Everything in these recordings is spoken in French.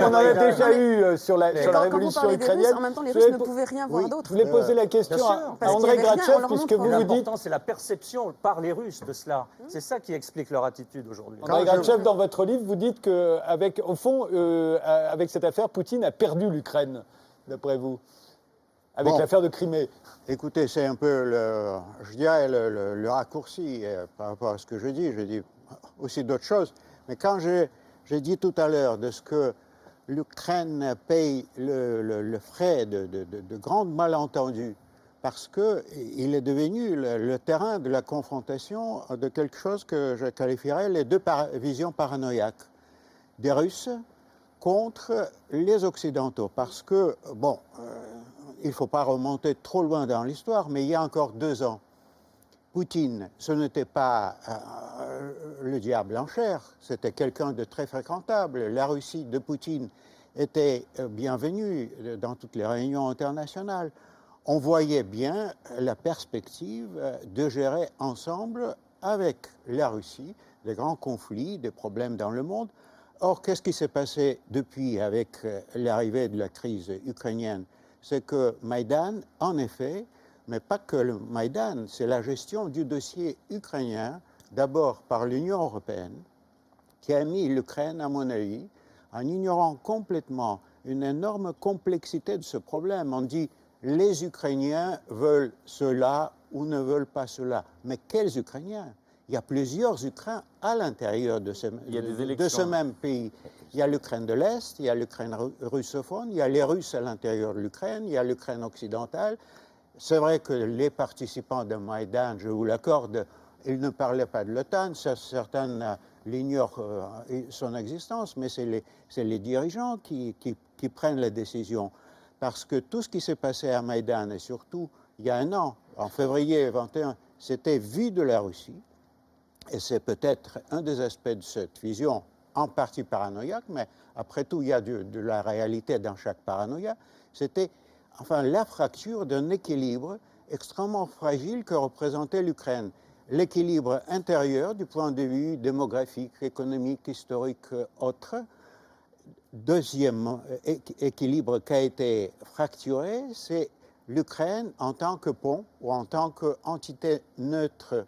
On en a déjà eu sur la révolution quand vous parlez des Russes, ukrainienne. en même temps, les Russes ne pouvaient rien voir d'autre. Je voulais poser la question à Andrei Grachev, puisque vous dites... L'important, c'est la perception par les Russes de cela. C'est ça qui explique leur attitude aujourd'hui. Andrei Grachev, dans votre livre, vous dites qu'avec, au fond, avec cette affaire, Poutine a perdu l'Ukraine, d'après vous, avec l'affaire de Crimée. Écoutez, c'est un peu, je dirais, le raccourci par rapport à ce que je dis aussi d'autres choses. Mais quand j'ai dit tout à l'heure de ce que l'Ukraine paye le frais de grands malentendus, parce qu'il est devenu le terrain de la confrontation de quelque chose que je qualifierais les deux visions paranoïaques des Russes contre les Occidentaux. Parce que, il ne faut pas remonter trop loin dans l'histoire, mais il y a encore 2 ans, Poutine, ce n'était pas le diable en chair, c'était quelqu'un de très fréquentable. La Russie de Poutine était bienvenue dans toutes les réunions internationales. On voyait bien la perspective de gérer ensemble avec la Russie des grands conflits, des problèmes dans le monde. Or, qu'est-ce qui s'est passé depuis avec l'arrivée de la crise ukrainienne? C'est que Maïdan, en effet, mais pas que le Maïdan, c'est la gestion du dossier ukrainien, d'abord par l'Union européenne, qui a mis l'Ukraine, à mon avis, en ignorant complètement une énorme complexité de ce problème. On dit les Ukrainiens veulent cela ou ne veulent pas cela. Mais quels Ukrainiens? Il y a plusieurs Ukrainiens à l'intérieur de ce même pays. Il y a l'Ukraine de l'Est, il y a l'Ukraine russophone, il y a les Russes à l'intérieur de l'Ukraine, il y a l'Ukraine occidentale. C'est vrai que les participants de Maïdan, je vous l'accorde, ils ne parlaient pas de l'OTAN, certains l'ignorent son existence, mais c'est les dirigeants qui prennent les décisions. Parce que tout ce qui s'est passé à Maïdan, et surtout il y a 1 an, en février 21, c'était vu de la Russie. Et c'est peut-être un des aspects de cette vision, en partie paranoïaque, mais après tout, il y a de la réalité dans chaque paranoïa. C'était la fracture d'un équilibre extrêmement fragile que représentait l'Ukraine. L'équilibre intérieur du point de vue démographique, économique, historique, autre. Deuxième équilibre qui a été fracturé, c'est l'Ukraine en tant que pont ou en tant qu'entité neutre,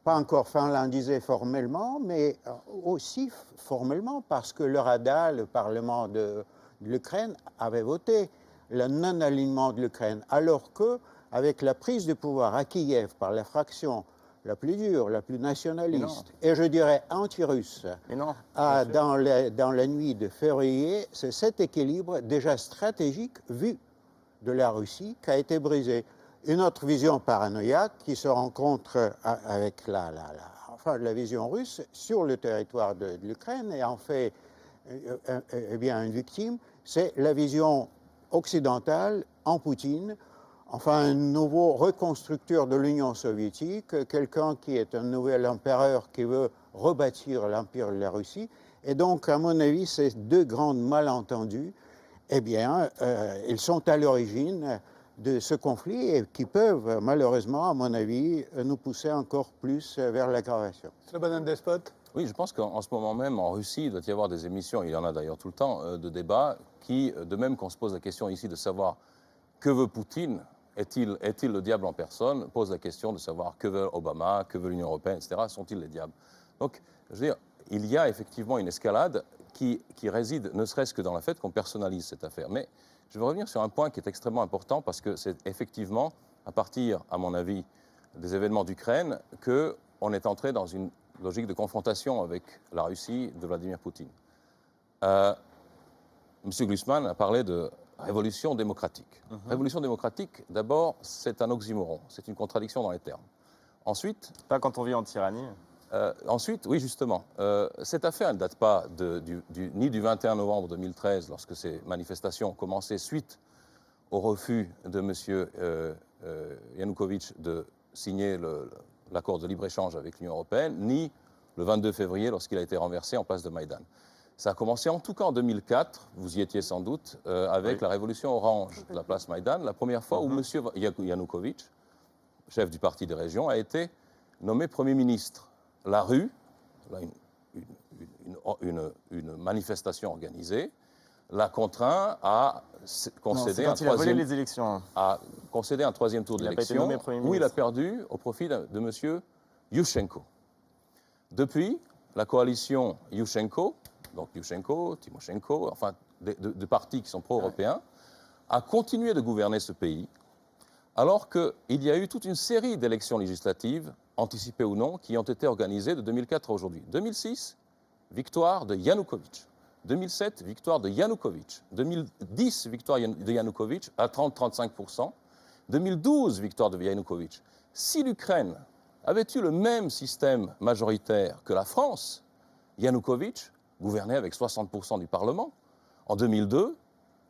pas encore finlandisée formellement, mais aussi formellement parce que le Rada, le Parlement de l'Ukraine, avait voté le non-alignement de l'Ukraine, alors qu'avec la prise de pouvoir à Kiev par la fraction la plus dure, la plus nationaliste, et je dirais anti-russe, dans la nuit de février, c'est cet équilibre déjà stratégique vu de la Russie qui a été brisé. Une autre vision paranoïaque qui se rencontre avec la vision russe sur le territoire de l'Ukraine et en fait une victime, c'est la vision occidentale en Poutine, un nouveau reconstructeur de l'Union soviétique, quelqu'un qui est un nouvel empereur qui veut rebâtir l'empire de la Russie. Et donc, à mon avis, ces 2 grands malentendus, ils sont à l'origine de ce conflit et qui peuvent, malheureusement, à mon avis, nous pousser encore plus vers l'aggravation. Slobodan Despot. Oui, je pense qu'en ce moment même, en Russie, il doit y avoir des émissions, il y en a d'ailleurs tout le temps, de débats qui, de même qu'on se pose la question ici de savoir que veut Poutine, est-il le diable en personne, pose la question de savoir que veut Obama, que veut l'Union européenne, etc. Sont-ils les diables? Donc, je veux dire, il y a effectivement une escalade qui réside ne serait-ce que dans le fait qu'on personnalise cette affaire. Mais je veux revenir sur un point qui est extrêmement important parce que c'est effectivement à partir, à mon avis, des événements d'Ukraine qu'on est entré dans une logique de confrontation avec la Russie de Vladimir Poutine. M. Glucksmann a parlé de révolution démocratique. Révolution démocratique, d'abord, c'est un oxymoron, c'est une contradiction dans les termes. Ensuite... Pas quand on vit en tyrannie. Ensuite, oui, justement, cette affaire ne date pas ni du 21 novembre 2013, lorsque ces manifestations ont commencé suite au refus de M. Yanukovych de signer l'accord de libre-échange avec l'Union européenne, ni le 22 février, lorsqu'il a été renversé en place de Maïdan. Ça a commencé en tout cas en 2004, vous y étiez sans doute, avec la révolution orange de la place Maïdan, la première fois où M. Yanukovych, chef du parti des régions, a été nommé Premier ministre. La rue, une manifestation organisée, l'a contraint à concéder quand il a volé les élections. à concéder un troisième tour Il n'a pas été nommé Premier d'élection où il a ministre. perdu au profit de M. Yushchenko. Depuis, la coalition Yushchenko, donc Yushchenko, Timoshenko, enfin de partis qui sont pro-européens, a continué de gouverner ce pays, alors qu'il y a eu toute une série d'élections législatives, anticipées ou non, qui ont été organisées de 2004 à aujourd'hui. 2006, victoire de Yanukovych. 2007, victoire de Yanukovych. 2010, victoire de Yanukovych à 30-35%. 2012, victoire de Yanukovych. Si l'Ukraine avait eu le même système majoritaire que la France, Yanukovych gouvernait avec 60% du Parlement. En 2002,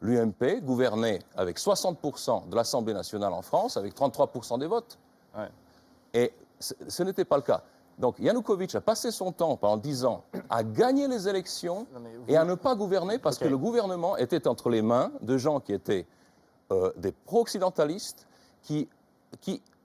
l'UMP gouvernait avec 60% de l'Assemblée nationale en France, avec 33% des votes. Ouais. Et ce n'était pas le cas. Donc Yanukovych a passé son temps pendant 10 ans à gagner les élections et à ne pas gouverner parce que le gouvernement était entre les mains de gens qui étaient des pro-occidentalistes, qui,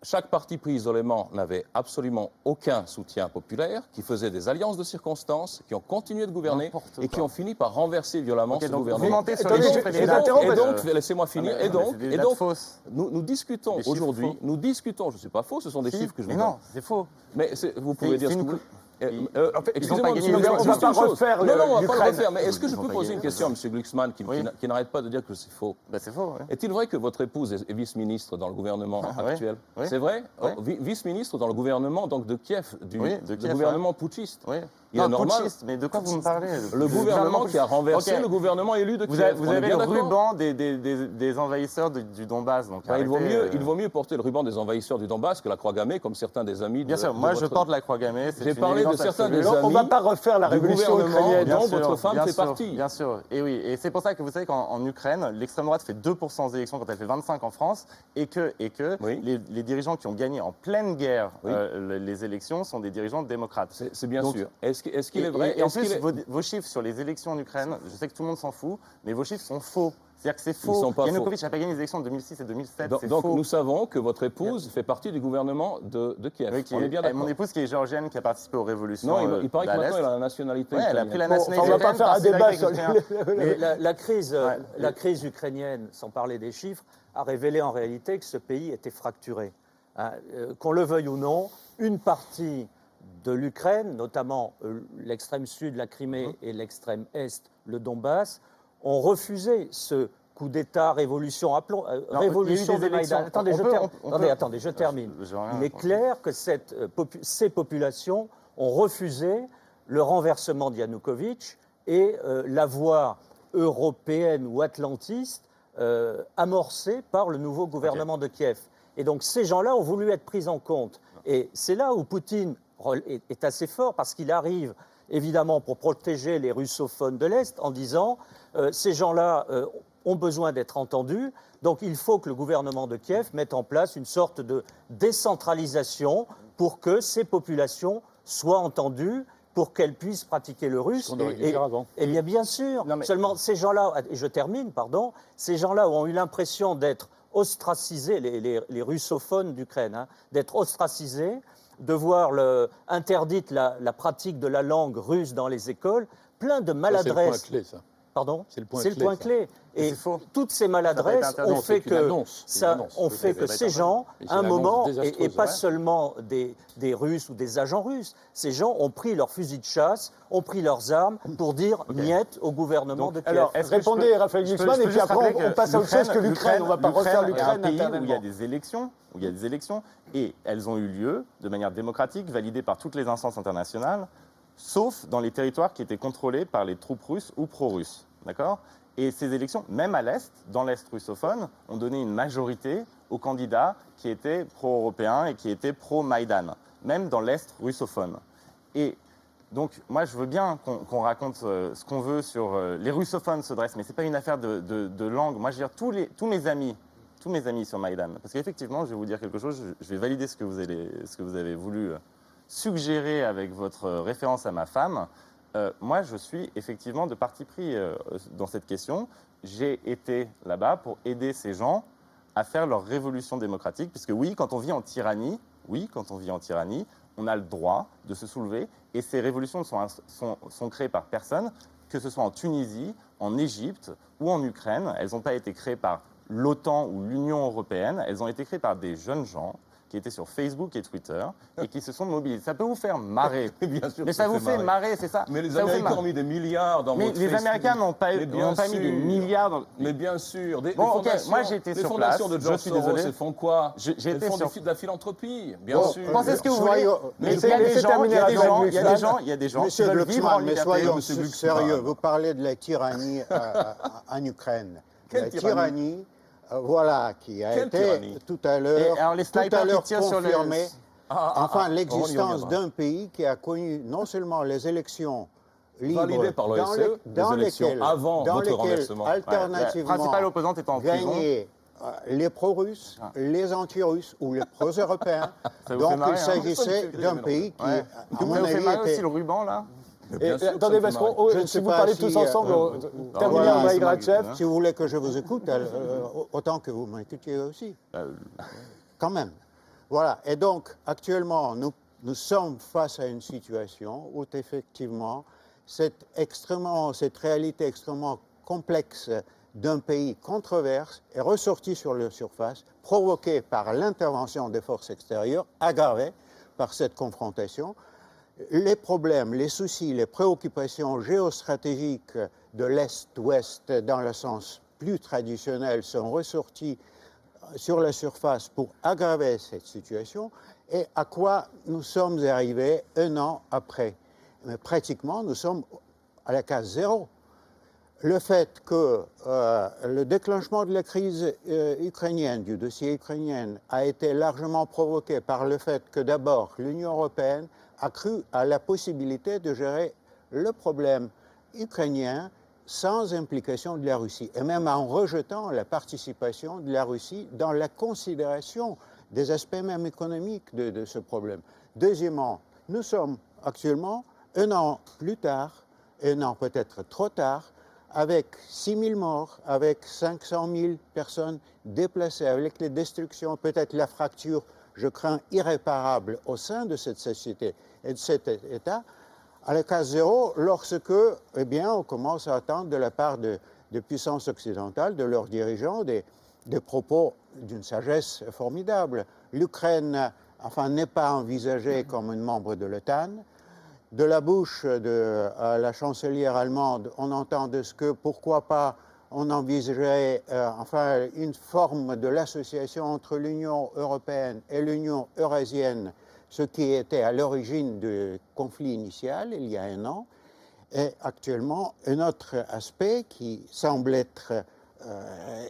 chaque parti pris isolément, n'avait absolument aucun soutien populaire, qui faisaient des alliances de circonstances, qui ont continué de gouverner et qui ont fini par renverser violemment ce Donc vous gouvernement. mentez sur Attendez, les je- chiffres et je les vous dates. interromps Et parce donc, laissez-moi finir. Et donc, c'est des dates fausses. nous discutons Des chiffres aujourd'hui, faux. nous discutons, je ne suis pas faux, ce sont des Si, chiffres que je mais vous non, donne. c'est faux. Mais vous pouvez dire c'est ce que une vous... Ils- en fait, ils ont excusez-moi, pas monsieur gagné, Glucksmann, on va juste pas une chose. refaire Non, non, on va pas le l'Ukraine. refaire. Mais est-ce que je Ils ont peux pas poser gagné. une question à M. Glucksmann Oui. qui n'arrête pas de dire que c'est faux? Bah, c'est faux, ouais. Est-il vrai que votre épouse est vice-ministre dans le gouvernement oui. actuel? Oui. C'est vrai? Oui. Vice-ministre dans le gouvernement donc de Kiev, Oui, de le Kiev, gouvernement putschiste. Oui. Il est normal. putschiste, mais de quoi vous me parlez? Le gouvernement qui a renversé Ok. le gouvernement élu de Vous Kiev. avez, vous On est avez bien le d'accord? ruban des envahisseurs du Donbass. Donc Ben, il arrêtez, vaut mieux porter le ruban des envahisseurs du Donbass que la croix gammée, comme certains des amis. Bien sûr, de moi je votre- porte la croix gammée. c'est J'ai une parlé de évidence certains absolue. des On ne va amis pas refaire la du révolution gouvernement ukrainienne. dont votre femme bien fait sûr, partie. Bien sûr, et oui, et c'est pour ça que vous savez qu'en Ukraine, l'extrême droite fait 2% aux élections quand elle fait 25% en France, et que Oui. les dirigeants qui ont gagné en pleine guerre Oui. les élections sont des dirigeants démocrates. C'est bien Donc, sûr. Est-ce qu'il est vrai? Et en Est-ce qu'il plus, est- vos chiffres sur les élections en Ukraine, je sais que tout le monde s'en fout, mais vos chiffres sont faux. C'est-à-dire que c'est Ils sont faux. pas Yanukovych n'a pas gagné les élections de 2006 et 2007, c'est Donc faux. nous savons que votre épouse fait partie du gouvernement de Kiev. Oui, On est bien d'accord. mon épouse qui est géorgienne, qui a participé aux révolutions. Non, il paraît que à maintenant l'Est. il a la nationalité. Ouais, elle a ukrainienne. pris la Bon, nationalité. on va pas faire un débat sur Mais La crise, Ouais. la crise ukrainienne, sans parler des chiffres, a révélé en réalité que ce pays était fracturé. Hein, qu'on le veuille ou non, une partie de l'Ukraine, notamment l'extrême sud, la Crimée, et l'extrême est, le Donbass, ont refusé ce coup d'État, révolution, appelons, Non, révolution il y a eu de des élections. Maïdan. Attendez, On je peut- termine. on Attendez, peut- attendez, je termine. Je rien, Il est quoi. clair que ces populations ont refusé le renversement de Yanukovych et la voie européenne ou atlantiste amorcée par le nouveau gouvernement de Kiev. Et donc ces gens-là ont voulu être pris en compte. Et c'est là où Poutine est assez fort parce qu'il arrive évidemment pour protéger les russophones de l'Est en disant ces gens-là ont besoin d'être entendus, donc il faut que le gouvernement de Kiev mette en place une sorte de décentralisation pour que ces populations soient entendues, pour qu'elles puissent pratiquer le russe. qu'on aurait dû faire avant. Eh bien sûr, Non, mais- seulement ces gens-là, et je termine, pardon, ces gens-là ont eu l'impression d'être ostracisés, les russophones d'Ukraine, hein, d'être ostracisés, de voir interdite la pratique de la langue russe dans les écoles, plein de C'est le point maladresses. clé, ça. Pardon. C'est le point C'est clé, ça. clé. Et c'est faux. toutes ces Ça va maladresses être interdit. ont Non, fait c'est une que, annonce, c'est une annonce. ont Ça fait va que être ces interdit. gens, Et c'est à un une annonce moment, désastreuse, et pas ouais. seulement des Russes ou des agents russes, ces gens ont pris leurs fusils de chasse, ont pris leurs armes pour dire niet au gouvernement de Kiev. Alors, Est-ce que répondez, je peux- Raphaël je peux- Glucksmann, je et peux puis juste après, rappeler on passe à autre chose que l'Ukraine. On ne va pas refaire est l'Ukraine un pays où il y a internellement. des élections, et elles ont eu lieu de manière démocratique, validées par toutes les instances internationales, sauf dans les territoires qui étaient contrôlés par les troupes russes ou pro-russes. D'accord ? Et ces élections, même à l'Est, dans l'Est russophone, ont donné une majorité aux candidats qui étaient pro-européens et qui étaient pro-Maïdan, même dans l'Est russophone. Et donc, moi, je veux bien qu'on raconte ce qu'on veut sur... les russophones se dressent, mais ce n'est pas une affaire de langue. Moi, je veux dire, tous mes amis sur Maïdan, parce qu'effectivement, je vais vous dire quelque chose, je vais valider ce que vous avez voulu suggérer avec votre référence à ma femme. Moi, je suis effectivement de parti pris dans cette question. J'ai été là-bas pour aider ces gens à faire leur révolution démocratique, puisque oui, quand on vit en tyrannie, on a le droit de se soulever, et ces révolutions sont créées par personne, que ce soit en Tunisie, en Égypte ou en Ukraine. Elles n'ont pas été créées par l'OTAN ou l'Union européenne, elles ont été créées par des jeunes gens qui étaient sur Facebook et Twitter et qui se sont mobilisés. Ça peut vous faire marrer, Bien sûr mais que ça vous fait marrer, c'est ça. Mais les Ça vous fait Américains marrer. ont mis des milliards dans Mais votre les Facebook. Américains n'ont pas mis des milliards dans... Mais bien sûr. Bon, ok, moi, j'ai été les sur fondations place, de je George suis Soros, désolé. elles font quoi? J'ai Elles été font sur... de la philanthropie, bien Bon, sûr. Pensez ce que vous Soyons- voulez, mais mais il y a des laissez gens, terminer la Glucksmann. il y a des gens qui Monsieur veulent vivre en Glucksmann, mais liberté. soyons Monsieur Glucksmann. sérieux. Vous parlez de la tyrannie en Ukraine. Quelle La tyrannie voilà, qui a Quelle été tyrannie tout à Et alors, les l'heure snipers qui tirent sur les- confirmée. Enfin, on y l'existence reviendra. d'un pays qui a connu non seulement les élections libres Validées par l'OSCE, dans des élections lesquelles, avant dans votre lesquelles, renversement. La alternativement, principale opposante est en prison. gagnaient les pro-russes, les anti-russes ou les pro-européens. Ça vous Donc fait marrer, il hein s'agissait d'un pays qui, Ouais. à Ça mon vous fait avis, marrer aussi était... le ruban, là? Mais Et, bien sûr que ça attendez, me parce fait que marrer. Je ne si sais vous pas parlez si, tous ensemble, terminez voilà, Andrei c'est Grachev. ma Si vous voulez que je vous écoute, autant que vous m'écoutiez aussi. Quand même. Voilà. Et donc, actuellement, nous sommes face à une situation où, effectivement, cette réalité extrêmement complexe d'un pays controverse est ressortie sur la surface, provoquée par l'intervention des forces extérieures, aggravée par cette confrontation. Les problèmes, les soucis, les préoccupations géostratégiques de l'Est-Ouest, dans le sens plus traditionnel, sont ressortis sur la surface pour aggraver cette situation. Et à quoi nous sommes arrivés un an après? Mais pratiquement, nous sommes à la case zéro. Le fait que le déclenchement de la crise ukrainienne, du dossier ukrainien, a été largement provoqué par le fait que d'abord l'Union européenne a cru à la possibilité de gérer le problème ukrainien sans implication de la Russie, et même en rejetant la participation de la Russie dans la considération des aspects même économiques de ce problème. Deuxièmement, nous sommes actuellement, un an plus tard, un an peut-être trop tard, avec 6 000 morts, avec 500 000 personnes déplacées, avec les destructions, peut-être la fracture, je crains, irréparable au sein de cette société et de cet État, à la case zéro, lorsque, eh bien, on commence à attendre de la part de puissances occidentales, de leurs dirigeants, des propos d'une sagesse formidable. L'Ukraine, enfin, n'est pas envisagée comme un membre de l'OTAN. De la bouche de la chancelière allemande, on entend de ce que, pourquoi pas, on envisagerait enfin, une forme de l'association entre l'Union européenne et l'Union eurasienne, ce qui était à l'origine du conflit initial, il y a un an. Et actuellement, un autre aspect qui semble être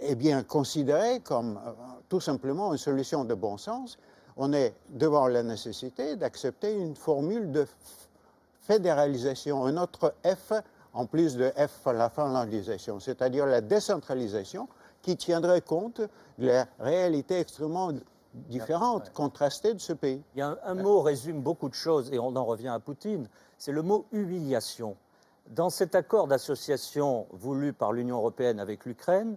eh bien, considéré comme tout simplement une solution de bon sens, on est devant la nécessité d'accepter une formule de fédéralisation, un autre F, en plus de F, la finlandisation, c'est-à-dire la décentralisation qui tiendrait compte de la réalité extrêmement différente, contrastée de ce pays. Il y a un mot résume beaucoup de choses, et on en revient à Poutine, c'est le mot humiliation. Dans cet accord d'association voulu par l'Union européenne avec l'Ukraine,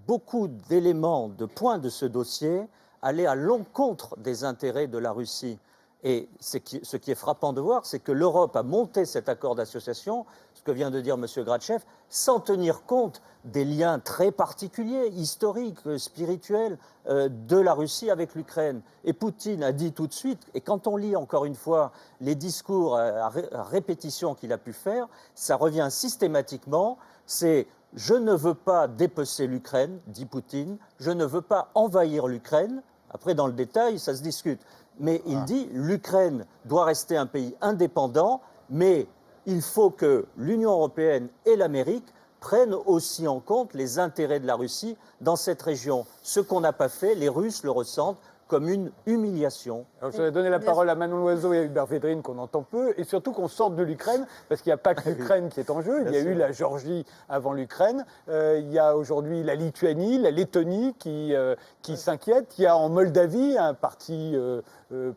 beaucoup d'éléments, de points de ce dossier allaient à l'encontre des intérêts de la Russie. Et ce qui est frappant de voir, c'est que l'Europe a monté cet accord d'association, ce que vient de dire M. Grachev, sans tenir compte des liens très particuliers, historiques, spirituels de la Russie avec l'Ukraine. Et Poutine a dit tout de suite, et quand on lit encore une fois les discours à répétition qu'il a pu faire, ça revient systématiquement, c'est « je ne veux pas dépecer l'Ukraine », dit Poutine, « je ne veux pas envahir l'Ukraine ». Après, dans le détail, ça se discute. Mais il dit l'Ukraine doit rester un pays indépendant, mais il faut que l'Union européenne et l'Amérique prennent aussi en compte les intérêts de la Russie dans cette région. Ce qu'on n'a pas fait, les Russes le ressentent comme une humiliation. Alors, je vais donner la parole à Manon Loiseau et à Hubert Védrine, qu'on entend peu, et surtout qu'on sorte de l'Ukraine, parce qu'il n'y a pas que l'Ukraine qui est en jeu. Il y a eu la Géorgie avant l'Ukraine. Il y a aujourd'hui la Lituanie, la Lettonie qui s'inquiètent. Il y a en Moldavie un parti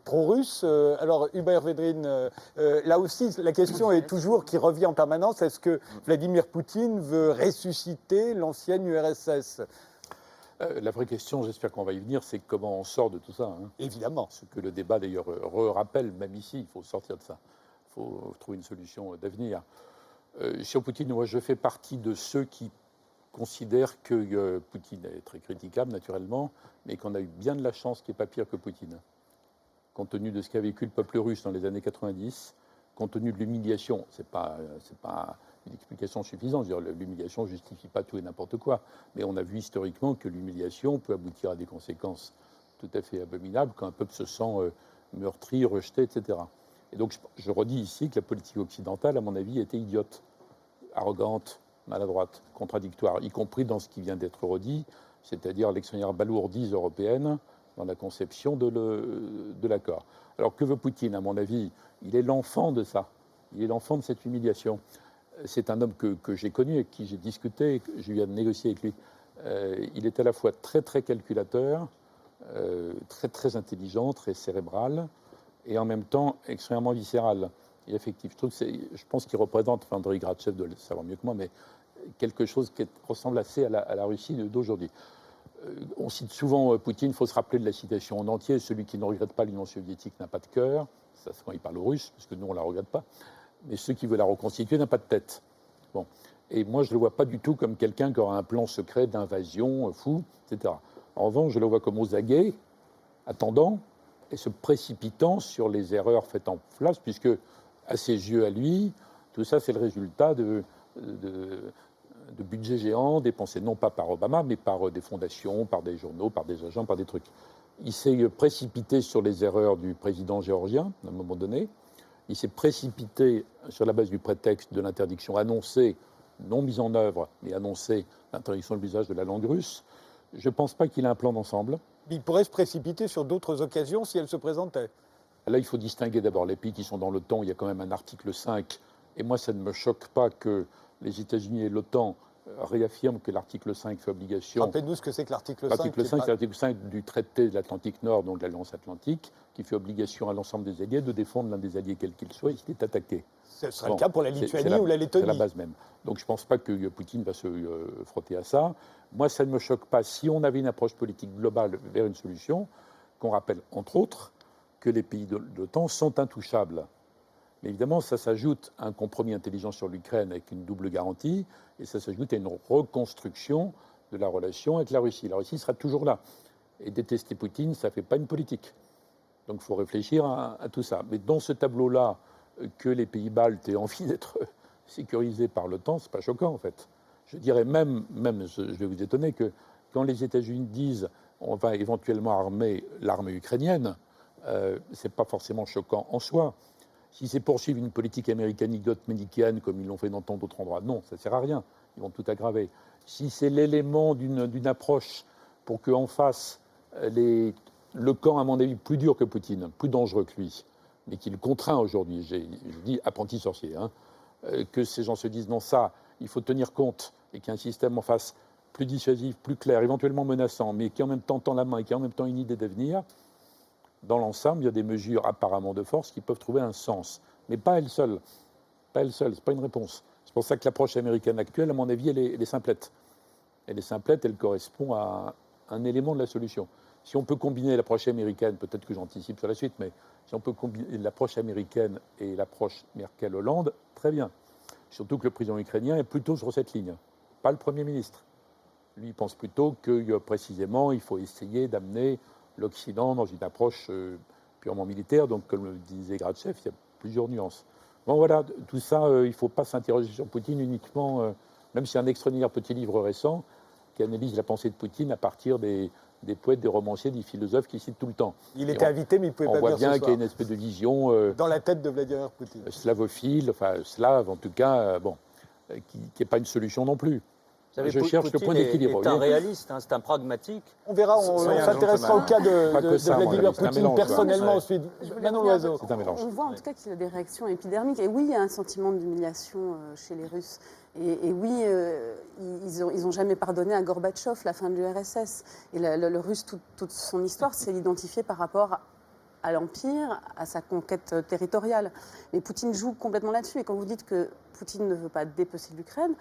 pro-russe. Alors, Hubert Védrine, là aussi, la question est toujours, qui revient en permanence, est-ce que Vladimir Poutine veut ressusciter l'ancienne URSS ? La vraie question, j'espère qu'on va y venir, c'est comment on sort de tout ça. Hein. Évidemment. Ce que le débat, d'ailleurs, rappelle, même ici, il faut sortir de ça. Il faut trouver une solution d'avenir. Sur Poutine, moi, je fais partie de ceux qui considèrent que Poutine est très critiquable, naturellement, mais qu'on a eu bien de la chance qu'il n'y ait pas pire que Poutine. Compte tenu de ce qu'a vécu le peuple russe dans les années 90, compte tenu de l'humiliation, c'est pas une explication suffisante. L'humiliation ne justifie pas tout et n'importe quoi. Mais on a vu historiquement que l'humiliation peut aboutir à des conséquences tout à fait abominables quand un peuple se sent meurtri, rejeté, etc. Et donc, je redis ici que la politique occidentale, à mon avis, était idiote, arrogante, maladroite, contradictoire, y compris dans ce qui vient d'être redit, c'est-à-dire l'extraordinaire balourdise européenne dans la conception de l'accord. Alors, que veut Poutine? À mon avis, il est l'enfant de ça. Il est l'enfant de cette humiliation. C'est un homme que j'ai connu, avec qui j'ai discuté, j'ai eu à négocier avec lui. Il est à la fois très, très calculateur, très, très intelligent, très cérébral, et en même temps extrêmement viscéral et affectif. Je pense qu'il représente, enfin Andrei Gratchev doit le savoir mieux que moi, mais quelque chose qui ressemble assez à la Russie d'aujourd'hui. On cite souvent Poutine, il faut se rappeler de la citation en entier, celui qui ne regrette pas l'Union soviétique n'a pas de cœur, ça c'est quand il parle aux Russes, parce que nous on ne la regrette pas, mais ceux qui veulent la reconstituer n'ont pas de tête. Bon. Et moi je ne le vois pas du tout comme quelqu'un qui aura un plan secret d'invasion fou, etc. En revanche, je le vois comme aux aguets, attendant et se précipitant sur les erreurs faites en place, puisque à ses yeux, à lui, tout ça c'est le résultat de budgets géants dépensés non pas par Obama, mais par des fondations, par des journaux, par des agents, par des trucs. Il s'est précipité sur les erreurs du président géorgien, à un moment donné. Il s'est précipité sur la base du prétexte de l'interdiction annoncée, non mise en œuvre, mais annoncée, l'interdiction de l'usage de la langue russe. Je ne pense pas qu'il ait un plan d'ensemble. Il pourrait se précipiter sur d'autres occasions si elles se présentaient. Là, il faut distinguer d'abord les pays qui sont dans l'OTAN. Il y a quand même un article 5. Et moi, ça ne me choque pas que les États-Unis et l'OTAN réaffirment que l'article 5 fait obligation. Rappelez-nous ce que c'est que l'article 5. L'article 5, c'est l'article 5 du traité de l'Atlantique Nord, donc de l'Alliance Atlantique, qui fait obligation à l'ensemble des alliés de défendre l'un des alliés, quel qu'il soit, s'il est attaqué. Ce sera le cas pour la Lituanie ou la Lettonie. C'est la base même. Donc je ne pense pas que Poutine va se frotter à ça. Moi, ça ne me choque pas si on avait une approche politique globale vers une solution, qu'on rappelle, entre autres, que les pays de l'OTAN sont intouchables. Mais évidemment, ça s'ajoute à un compromis intelligent sur l'Ukraine avec une double garantie, et ça s'ajoute à une reconstruction de la relation avec la Russie. La Russie sera toujours là. Et détester Poutine, ça ne fait pas une politique. Donc il faut réfléchir à tout ça. Mais dans ce tableau-là, que les pays baltes aient envie d'être sécurisés par l'OTAN, ce n'est pas choquant en fait. Je dirais même, je vais vous étonner, que quand les États-Unis disent on va éventuellement armer l'armée ukrainienne, ce n'est pas forcément choquant en soi. Si c'est poursuivre une politique américanique manichéenne comme ils l'ont fait dans tant d'autres endroits, non, ça ne sert à rien. Ils vont tout aggraver. Si c'est l'élément d'une approche pour qu'en face, le camp, à mon avis, plus dur que Poutine, plus dangereux que lui, mais qui le contraint aujourd'hui, je dis apprenti sorcier, hein, que ces gens se disent non, ça, il faut tenir compte, et qu'il y ait un système en face plus dissuasif, plus clair, éventuellement menaçant, mais qui en même temps tend la main et qui a en même temps une idée d'avenir. Dans l'ensemble, il y a des mesures apparemment de force qui peuvent trouver un sens, mais pas elles seules. Pas elles seules, ce n'est pas une réponse. C'est pour ça que l'approche américaine actuelle, à mon avis, elle est simplette. Elle est simplette, elle correspond à un élément de la solution. Si on peut combiner l'approche américaine, peut-être que j'anticipe sur la suite, mais si on peut combiner l'approche américaine et l'approche Merkel-Hollande, très bien. Surtout que le président ukrainien est plutôt sur cette ligne, pas le Premier ministre. Lui, il pense plutôt que, précisément, il faut essayer d'amener l'Occident dans une approche purement militaire. Donc, comme le disait Gratchev, il y a plusieurs nuances. Bon, voilà, tout ça, il ne faut pas s'interroger sur Poutine uniquement, même si un extraordinaire petit livre récent qui analyse la pensée de Poutine à partir des poètes, des romanciers, des philosophes qui citent tout le temps. Il était invité, mais il ne pouvait pas venir ce soir. On voit bien qu'il y a une espèce de vision... dans la tête de Vladimir Poutine. Slavophile, enfin slave en tout cas, qui n'est pas une solution non plus. Je cherche le point d'équilibre. C'est un réaliste, hein, c'est un pragmatique. On verra, on s'intéressera au cas de Vladimir Poutine personnellement ensuite. Manon Loiseau. C'est un mélange. On voit en tout cas qu'il a des réactions épidermiques. Et oui, il y a un sentiment d'humiliation chez les Russes. Et oui, ils n'ont jamais pardonné à Gorbatchev la fin de l'URSS. Et le Russe, toute son histoire, c'est l'identifier par rapport à l'Empire, à sa conquête territoriale. Mais Poutine joue complètement là-dessus. Et quand vous dites que Poutine ne veut pas dépecer l'Ukraine,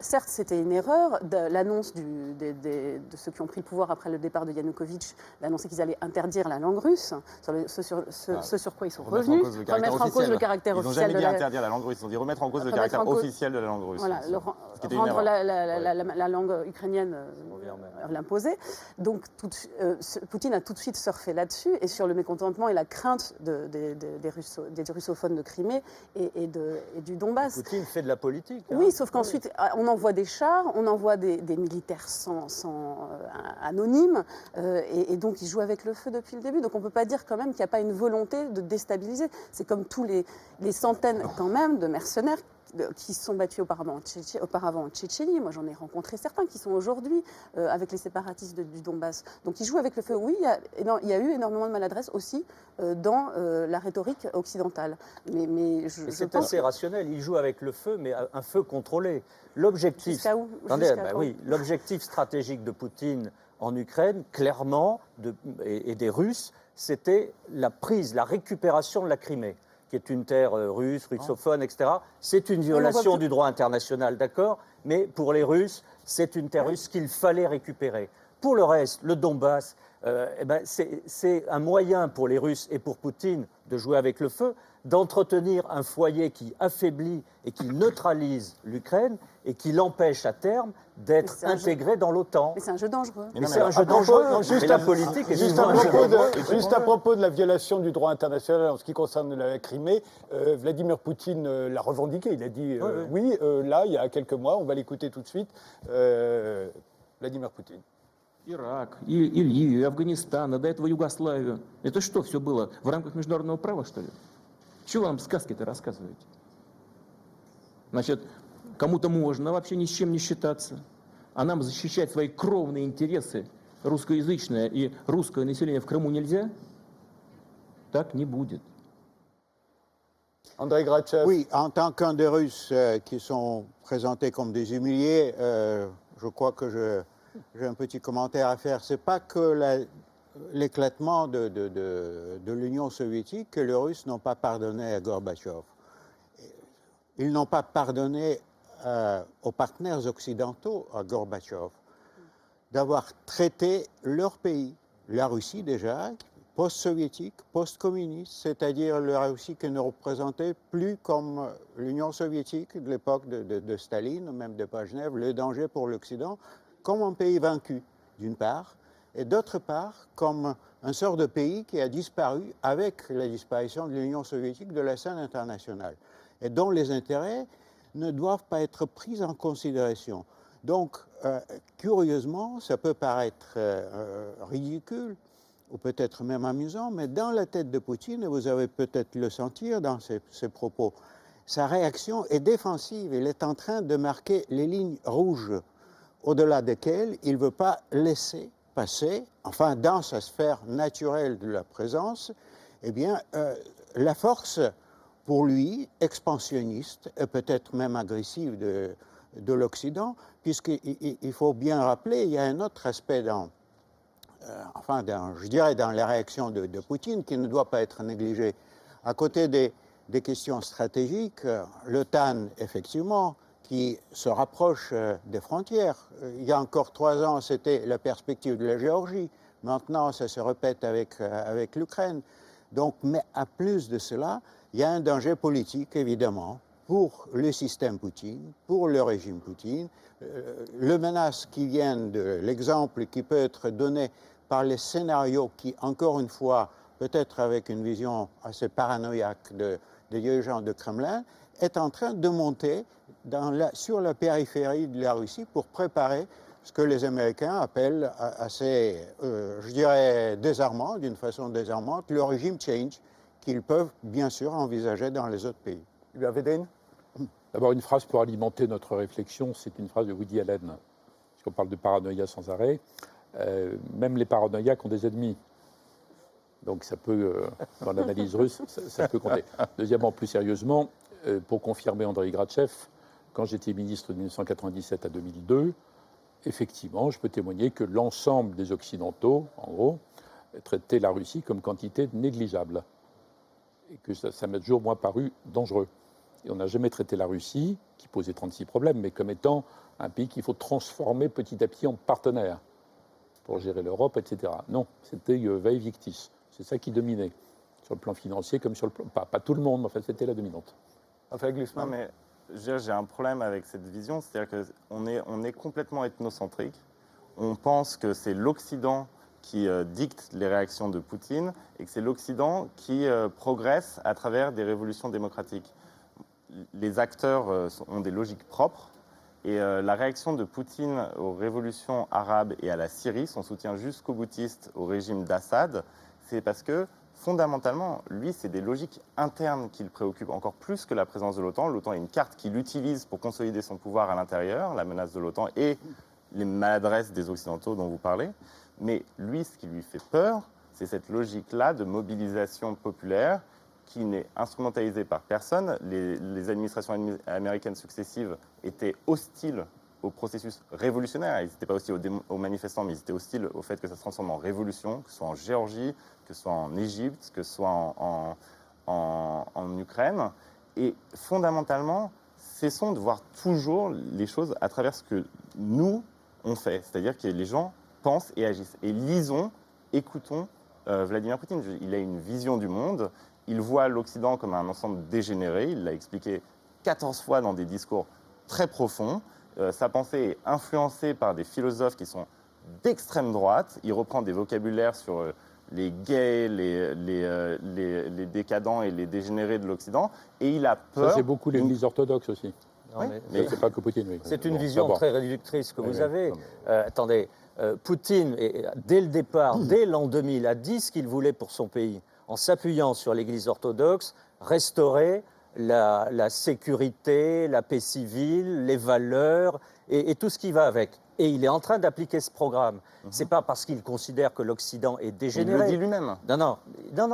certes, c'était une erreur. L'annonce de ceux qui ont pris le pouvoir après le départ de Yanukovych, d'annoncer qu'ils allaient interdire la langue russe, ce sur quoi ils sont revenus, remettre en cause le caractère Ils n'ont officiel jamais de dit la... interdire la langue russe, ils ont dit remettre en cause le Remettre caractère en cause- officiel de la langue russe. Voilà, Ce qui était une rendre erreur. la langue ukrainienne, l'imposer. Donc Poutine a tout de suite surfé là-dessus et sur le mécontentement et la crainte des russophones de Crimée et du Donbass. Poutine fait de la politique. hein. Oui, sauf qu'ensuite, on envoie des chars, on envoie des militaires anonymes, et donc ils jouent avec le feu depuis le début. Donc on ne peut pas dire quand même qu'il n'y a pas une volonté de déstabiliser. C'est comme tous les centaines quand même de mercenaires qui se sont battus auparavant en Tchétchénie. Moi, j'en ai rencontré certains qui sont aujourd'hui avec les séparatistes du Donbass. Donc, ils jouent avec le feu. Oui, il y a eu énormément de maladresse aussi dans la rhétorique occidentale. Mais C'est pense assez rationnel. Il joue avec le feu, mais un feu contrôlé. L'objectif, Jusqu'à où? Attendez, Jusqu'à quand? oui, l'objectif stratégique de Poutine en Ukraine, clairement, et des Russes, c'était la récupération de la Crimée, qui est une terre russe, russophone, etc. C'est une violation du droit international, d'accord? Mais pour les Russes, c'est une terre russe qu'il fallait récupérer. Pour le reste, le Donbass, c'est un moyen pour les Russes et pour Poutine de jouer avec le feu, d'entretenir un foyer qui affaiblit et qui neutralise l'Ukraine et qui l'empêche à terme d'être intégré dans l'OTAN. Mais c'est un jeu dangereux. Mais c'est un jeu dangereux. Mais la politique est souvent un jeu dangereux. Juste à propos de la violation du droit international en ce qui concerne la Crimée, Vladimir Poutine l'a revendiqué. Il a dit oui, là, il y a quelques mois, on va l'écouter tout de suite. Vladimir Poutine. Ирак, и Ливию, и Афганистан, а до этого Югославию. Это что все было? В рамках международного права, что ли? Чего вам сказки-то рассказываете? Значит, кому-то можно вообще ни с чем не считаться, а нам защищать свои кровные интересы, русскоязычное и русское население в Крыму нельзя? Так не будет. Andrei Gratchev. Oui, en tant qu'un des Russes qui sont présentés comme des humiliés, je crois que j'ai un petit commentaire à faire. Ce n'est pas que l'éclatement de l'Union soviétique que les Russes n'ont pas pardonné à Gorbatchev. Ils n'ont pas pardonné aux partenaires occidentaux, à Gorbatchev, d'avoir traité leur pays, la Russie déjà, post-soviétique, post-communiste, c'est-à-dire la Russie qui ne représentait plus comme l'Union soviétique de l'époque de Staline, même de Brejnev, le danger pour l'Occident, comme un pays vaincu, d'une part, et d'autre part, comme un sort de pays qui a disparu avec la disparition de l'Union soviétique de la scène internationale, et dont les intérêts ne doivent pas être pris en considération. Donc, curieusement, ça peut paraître ridicule, ou peut-être même amusant, mais dans la tête de Poutine, et vous avez peut-être le sentir dans ses propos, sa réaction est défensive. Il est en train de marquer les lignes rouges au-delà desquelles il ne veut pas laisser passer, enfin dans sa sphère naturelle de la présence, eh bien, la force, pour lui, expansionniste et peut-être même agressive de l'Occident, puisqu'il faut bien rappeler, il y a un autre aspect je dirais dans la réaction de Poutine qui ne doit pas être négligé. À côté des questions stratégiques, l'OTAN, effectivement, qui se rapproche des frontières. Il y a encore 3 ans, c'était la perspective de la Géorgie. Maintenant, ça se répète avec l'Ukraine. Donc, mais à plus de cela, il y a un danger politique, évidemment, pour le système Poutine, pour le régime Poutine. Les menaces qui viennent de l'exemple qui peut être donné par les scénarios qui, encore une fois, peut-être avec une vision assez paranoïaque des dirigeants de Kremlin, est en train de monter sur la périphérie de la Russie pour préparer ce que les Américains appellent assez, je dirais, désarmant, d'une façon désarmante, le régime change qu'ils peuvent bien sûr envisager dans les autres pays. Védrine. D'abord, une phrase pour alimenter notre réflexion, c'est une phrase de Woody Allen, parce qu'on parle de paranoïa sans arrêt. Même les paranoïaques ont des ennemis. Donc ça peut, dans l'analyse russe, ça peut compter. Deuxièmement, plus sérieusement, pour confirmer Andrei Gratchev, quand j'étais ministre de 1997 à 2002, effectivement, je peux témoigner que l'ensemble des Occidentaux, en gros, traitaient la Russie comme quantité négligeable. Et que ça m'a toujours, moi, paru dangereux. Et on n'a jamais traité la Russie, qui posait 36 problèmes, mais comme étant un pays qu'il faut transformer petit à petit en partenaire pour gérer l'Europe, etc. Non, c'était vae victis. C'est ça qui dominait, sur le plan financier comme sur le plan... Pas tout le monde, mais enfin, c'était la dominante. Enfin, Non, mais j'ai un problème avec cette vision, c'est-à-dire qu'on est complètement ethnocentrique. On pense que c'est l'Occident qui dicte les réactions de Poutine et que c'est l'Occident qui progresse à travers des révolutions démocratiques. Les acteurs ont des logiques propres et la réaction de Poutine aux révolutions arabes et à la Syrie, son soutien jusqu'au boutiste au régime d'Assad, c'est parce que fondamentalement, lui, c'est des logiques internes qui le préoccupent encore plus que la présence de l'OTAN. L'OTAN est une carte qu'il utilise pour consolider son pouvoir à l'intérieur, la menace de l'OTAN et les maladresses des Occidentaux dont vous parlez. Mais lui, ce qui lui fait peur, c'est cette logique-là de mobilisation populaire qui n'est instrumentalisée par personne. Les administrations américaines successives étaient hostiles au processus révolutionnaire. Ils n'étaient pas hostiles aux manifestants, mais ils étaient hostiles au fait que ça se transforme en révolution, que ce soit en Géorgie, que ce soit en Égypte, que ce soit en Ukraine. Et fondamentalement, cessons de voir toujours les choses à travers ce que nous, on fait. C'est-à-dire que les gens pensent et agissent. Et lisons, écoutons Vladimir Poutine. Il a une vision du monde. Il voit l'Occident comme un ensemble dégénéré. Il l'a expliqué 14 fois dans des discours très profonds. Sa pensée est influencée par des philosophes qui sont d'extrême droite. Il reprend des vocabulaires sur les gays, les décadents et les dégénérés de l'Occident. Et il a peur... Ça, c'est beaucoup l'Église orthodoxe aussi. Non, Mais c'est pas que Poutine. Oui. C'est une Bon, vision d'abord. très réductrice que vous Oui, avez. oui. Attendez, Poutine, dès le départ, dès l'an 2000, a dit ce qu'il voulait pour son pays, en s'appuyant sur l'Église orthodoxe, restaurer la sécurité, la paix civile, les valeurs et tout ce qui va avec. Et il est en train d'appliquer ce programme. C'est pas parce qu'il considère que l'Occident est Il dégénéré. le dit lui-même. Non,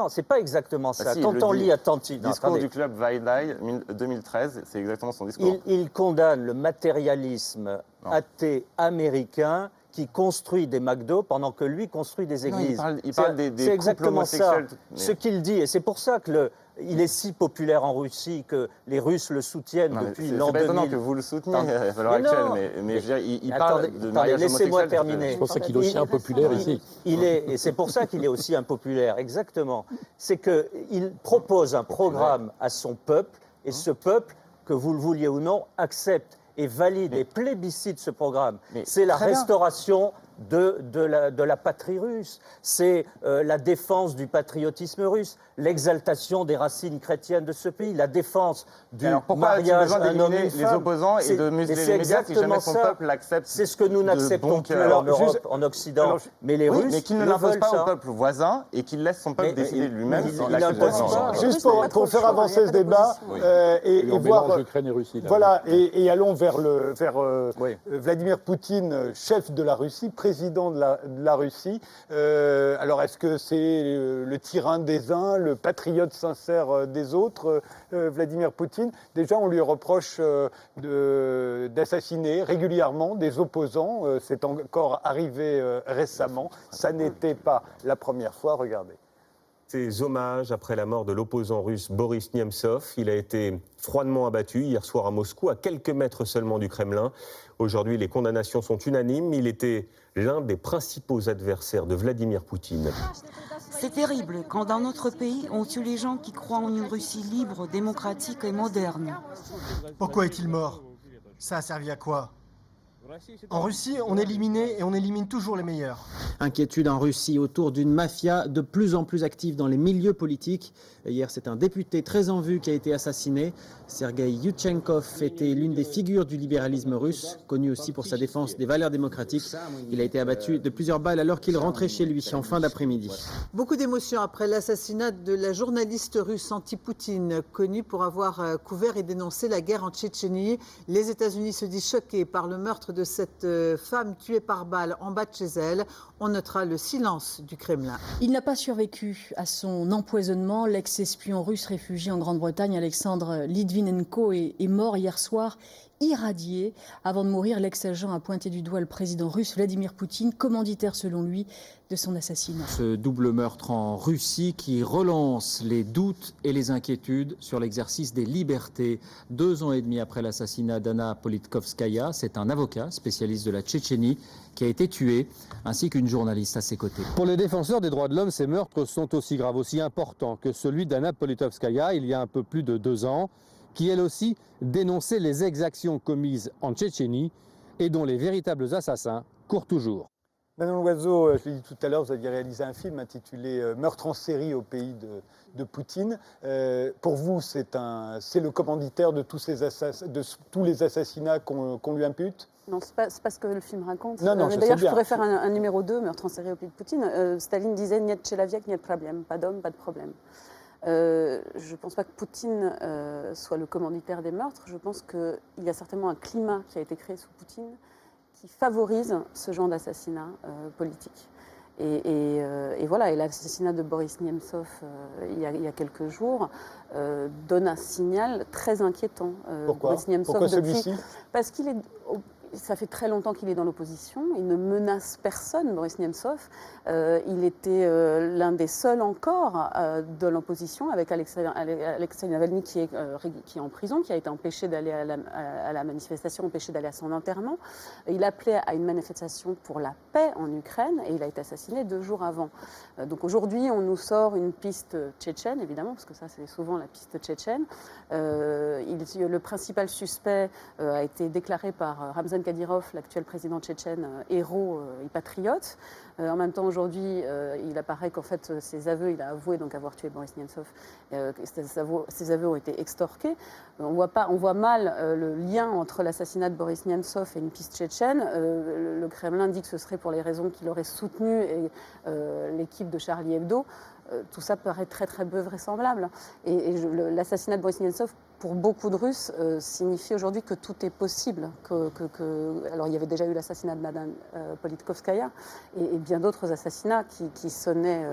c'est pas exactement ça. si, il Quand le on dit. lit attentivement, Discours du club Vaidai 2013, c'est exactement son discours. il condamne le matérialisme Non. athée américain qui construit des McDo pendant que lui construit des Non, églises. il parle des C'est couples exactement ça, homosexuels. Mais- ce qu'il dit. Et c'est pour ça que il est si populaire en Russie, que les Russes le soutiennent Non, mais depuis c'est l'an pas étonnant 2000. que vous le souteniez Attendez. à l'heure Mais non. actuelle, mais je veux dire, il parle Attendez, de mariage laissez-moi homosexuel. terminer. C'est pour ça qu'il est aussi impopulaire ici. Et c'est pour ça qu'il est aussi impopulaire, exactement. C'est qu'il propose un programme à son peuple, et ce peuple, que vous le vouliez ou non, accepte et valide et plébiscite ce programme. Mais C'est la très bien. restauration de la patrie russe, c'est la défense du patriotisme russe, l'exaltation des racines chrétiennes de ce pays, la défense du Alors pourquoi a-t-il mariage besoin un homme d'éliminer une les femme. opposants et de museler c'est les médias si jamais exactement son ça. peuple l'accepte? C'est ce que nous de n'acceptons bon plus cœur. en Europe, juste- en Occident. alors, mais les Oui, Russes mais qu'il ne le l'impose veulent, pas ça. au peuple voisin et qu'il laisse son peuple Mais décider de lui-même. il sans n'impose l'acceptation. pas. Les Juste Russes n'ont pas trop pour le faire choix, avancer il y a ce pas débat d'opposition. et Et on voir... mélange Ukraine et Russie. là. Voilà, et allons vers Oui. Vladimir Poutine, chef de la Russie, président de la Russie. Alors, est-ce que c'est le tyran des uns, le patriote sincère des autres, Vladimir Poutine? Déjà, on lui reproche d'assassiner régulièrement des opposants. C'est encore arrivé récemment. Ça n'était pas la première fois, regardez. Ces hommages après la mort de l'opposant russe Boris Nemtsov. Il a été froidement abattu hier soir à Moscou, à quelques mètres seulement du Kremlin. Aujourd'hui, les condamnations sont unanimes. Il était l'un des principaux adversaires de Vladimir Poutine. C'est terrible quand dans notre pays, on tue les gens qui croient en une Russie libre, démocratique et moderne. Pourquoi est-il mort? Ça a servi à quoi? En Russie, on éliminait et on élimine toujours les meilleurs. Inquiétude en Russie autour d'une mafia de plus en plus active dans les milieux politiques. Hier, c'est un député très en vue qui a été assassiné. Sergueï Yutchenkov était l'une des figures du libéralisme russe, connu aussi pour sa défense des valeurs démocratiques. Il a été abattu de plusieurs balles alors qu'il rentrait chez lui en fin d'après-midi. Beaucoup d'émotions après l'assassinat de la journaliste russe anti-Poutine, connue pour avoir couvert et dénoncé la guerre en Tchétchénie. Les États-Unis se disent choqués par le meurtre de cette femme tuée par balle en bas de chez elle. On notera le silence du Kremlin. Il n'a pas survécu à son empoisonnement. L'ex-espion russe réfugié en Grande-Bretagne, Alexandre Litvinenko, est mort hier soir. irradié. Avant de mourir, l'ex-agent a pointé du doigt le président russe Vladimir Poutine, commanditaire selon lui de son assassinat. Ce double meurtre en Russie qui relance les doutes et les inquiétudes sur l'exercice des libertés. 2 ans et demi après l'assassinat d'Anna Politkovskaya, c'est un avocat spécialiste de la Tchétchénie qui a été tué, ainsi qu'une journaliste à ses côtés. Pour les défenseurs des droits de l'homme, ces meurtres sont aussi graves, aussi importants que celui d'Anna Politkovskaya il y a un peu plus de 2 ans, qui elle aussi dénonçait les exactions commises en Tchétchénie et dont les véritables assassins courent toujours. Manon Loiseau, je l'ai dit tout à l'heure, vous aviez réalisé un film intitulé « Meurtre en série au pays de Poutine ». Pour vous, c'est le commanditaire de tous les assassinats qu'on lui impute? Non, c'est pas ce que le film raconte. Non, d'ailleurs, je pourrais faire un numéro 2, Meurtre en série au pays de Poutine. Staline disait « Niet человек, niet problème », pas d'homme, pas de problème. Je ne pense pas que Poutine soit le commanditaire des meurtres. Je pense qu'il y a certainement un climat qui a été créé sous Poutine qui favorise ce genre d'assassinat politique. Et voilà, et l'assassinat de Boris Nemtsov il y a quelques jours donne un signal très inquiétant. Pourquoi celui-ci? Parce qu'il est... Ça fait très longtemps qu'il est dans l'opposition. Il ne menace personne, Boris Nemtsov. Il était l'un des seuls encore de l'opposition, avec Alexei Navalny qui est en prison, qui a été empêché d'aller à la manifestation, empêché d'aller à son enterrement. Il appelait à une manifestation pour la paix en Ukraine et il a été assassiné 2 jours avant. Donc aujourd'hui, on nous sort une piste tchétchène, évidemment, parce que ça, c'est souvent la piste tchétchène. Le principal suspect a été déclaré par Ramzan Kadyrov, l'actuel président tchétchène, héros et patriote. En même temps, aujourd'hui, il apparaît qu'en fait, ses aveux, il a avoué donc avoir tué Boris Nemtsov. Ses aveux ont été extorqués. On voit mal le lien entre l'assassinat de Boris Nemtsov et une piste tchétchène. Le Kremlin dit que ce serait pour les raisons qu'il aurait soutenu l'équipe de Charlie Hebdo. Tout ça paraît très très peu vraisemblable. Et l'assassinat de Boris Nemtsov, pour beaucoup de Russes, signifie aujourd'hui que tout est possible. Alors il y avait déjà eu l'assassinat de Madame Politkovskaya et bien d'autres assassinats qui sonnaient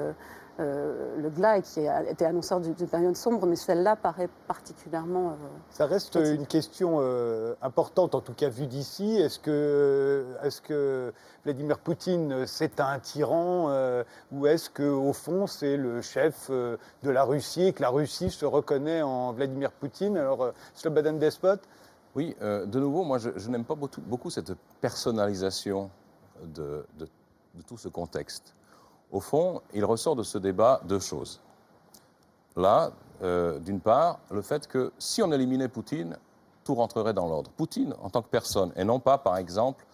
le glas et qui étaient annonceurs d'une période sombre, mais celle-là paraît particulièrement... Ça reste une question importante, en tout cas vue d'ici. Est-ce que Vladimir Poutine, c'est un tyran ou est-ce qu'au fond, c'est le chef de la Russie et que la Russie se reconnaît en Vladimir Poutine? Alors, Slobodan Despot? Oui, de nouveau, moi, je n'aime pas beaucoup cette personnalisation de tout ce contexte. Au fond, il ressort de ce débat 2 choses. Là, d'une part, le fait que si on éliminait Poutine, tout rentrerait dans l'ordre. Poutine en tant que personne, et non pas, par exemple,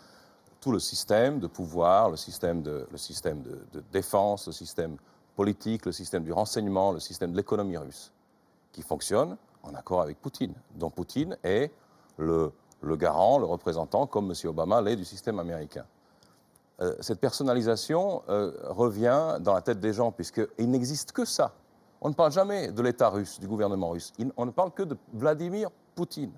tout le système de pouvoir, le système de défense, le système politique, le système du renseignement, le système de l'économie russe, qui fonctionne en accord avec Poutine, dont Poutine est le garant, le représentant, comme M. Obama l'est du système américain. Cette personnalisation revient dans la tête des gens, puisqu'il n'existe que ça. On ne parle jamais de l'État russe, du gouvernement russe. On ne parle que de Vladimir Poutine.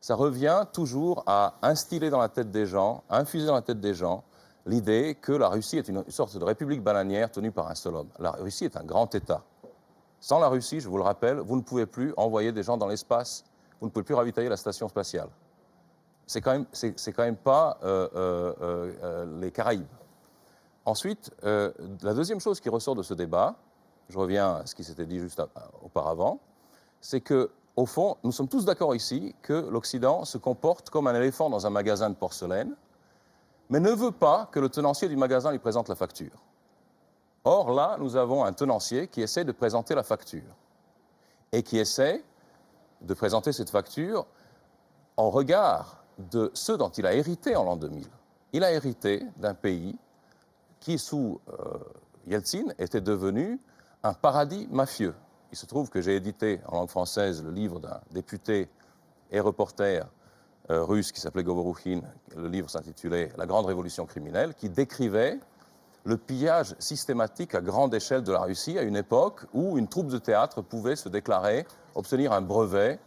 Ça revient toujours à instiller dans la tête des gens, à infuser dans la tête des gens, l'idée que la Russie est une sorte de république bananière tenue par un seul homme. La Russie est un grand État. Sans la Russie, je vous le rappelle, vous ne pouvez plus envoyer des gens dans l'espace, vous ne pouvez plus ravitailler la station spatiale. C'est quand même pas les Caraïbes. Ensuite, la deuxième chose qui ressort de ce débat, je reviens à ce qui s'était dit juste auparavant, c'est que, au fond, nous sommes tous d'accord ici que l'Occident se comporte comme un éléphant dans un magasin de porcelaine, mais ne veut pas que le tenancier du magasin lui présente la facture. Or, là, nous avons un tenancier qui essaie de présenter la facture et qui essaie de présenter cette facture en regard de ceux dont il a hérité en l'an 2000. Il a hérité d'un pays qui, sous Yeltsin, était devenu un paradis mafieux. Il se trouve que j'ai édité en langue française le livre d'un député et reporter russe qui s'appelait Govorukhin. Le livre s'intitulait « La grande révolution criminelle », qui décrivait le pillage systématique à grande échelle de la Russie à une époque où une troupe de théâtre pouvait se déclarer, obtenir un brevet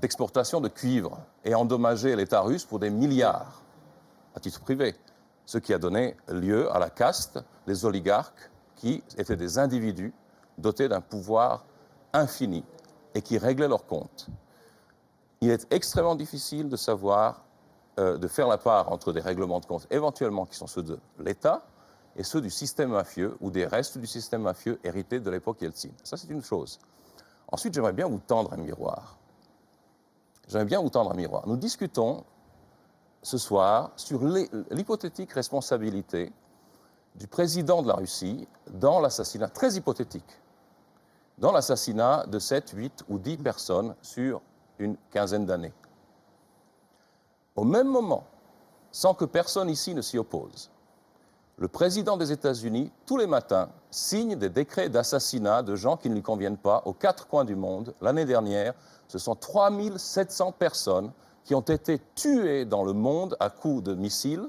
d'exportation de cuivre et endommager l'État russe pour des milliards à titre privé, ce qui a donné lieu à la caste des oligarques qui étaient des individus dotés d'un pouvoir infini et qui réglaient leurs comptes. il est extrêmement difficile de savoir, de faire la part entre des règlements de compte éventuellement qui sont ceux de l'État et ceux du système mafieux ou des restes du système mafieux hérités de l'époque Yeltsin. Ça, c'est une chose. Ensuite, j'aimerais bien vous tendre un miroir. Nous discutons ce soir sur l'hypothétique responsabilité du président de la Russie dans l'assassinat, très hypothétique, dans l'assassinat de 7, 8 ou 10 personnes sur une quinzaine d'années. Au même moment, sans que personne ici ne s'y oppose, le président des États-Unis, tous les matins, signe des décrets d'assassinat de gens qui ne lui conviennent pas aux 4 coins du monde. L'année dernière, ce sont 3700 personnes qui ont été tuées dans le monde à coups de missiles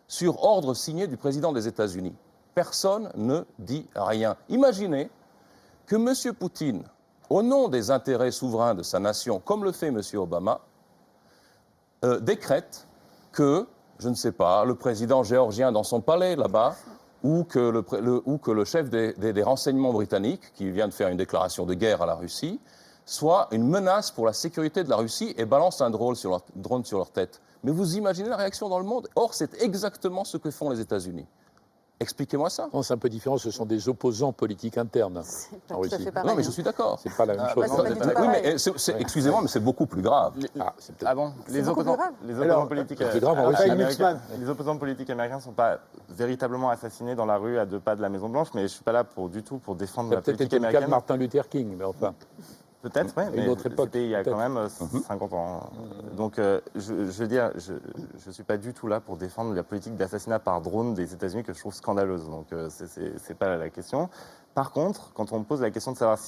sur ordre signé du président des États-Unis. Personne ne dit rien. Imaginez que M. Poutine, au nom des intérêts souverains de sa nation, comme le fait M. Obama, décrète que, je ne sais pas, le président géorgien dans son palais là-bas, ou que le chef des renseignements britanniques, qui vient de faire une déclaration de guerre à la Russie, soit une menace pour la sécurité de la Russie et balance un drone sur leur tête. Mais vous imaginez la réaction dans le monde? Or, c'est exactement ce que font les États-Unis. Expliquez-moi ça. Non, c'est un peu différent, ce sont des opposants politiques internes en Russie. Non, mais je suis d'accord. C'est pas la même chose. Oui, mais excusez-moi, mais c'est beaucoup plus grave. Les opposants politiques américains ne sont pas véritablement assassinés dans la rue à 2 pas de la Maison-Blanche, mais je ne suis pas là du tout pour défendre la politique américaine. Peut-être le cas de Martin Luther King, mais enfin... Peut-être, oui, mais c'était il y a quand même 50 ans. Donc, je veux dire, je ne suis pas du tout là pour défendre la politique d'assassinat par drone des États-Unis que je trouve scandaleuse. Donc, c'est pas la question. Par contre, quand on me pose la question de savoir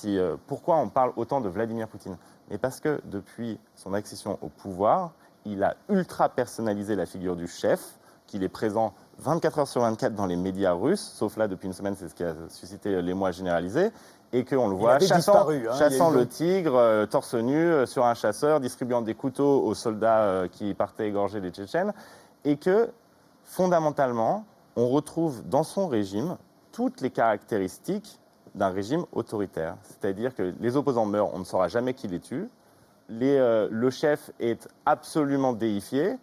pourquoi on parle autant de Vladimir Poutine, mais parce que depuis son accession au pouvoir, il a ultra personnalisé la figure du chef, qu'il est présent 24 heures sur 24 dans les médias russes, sauf là depuis une semaine, c'est ce qui a suscité l'émoi généralisé. Et qu'on le voit chassant le tigre, torse nu, sur un chasseur, distribuant des couteaux aux soldats qui partaient égorger les Tchétchènes. Et que, fondamentalement, on retrouve dans son régime toutes les caractéristiques d'un régime autoritaire. C'est-à-dire que les opposants meurent, on ne saura jamais qui les tue. Le chef est absolument déifié.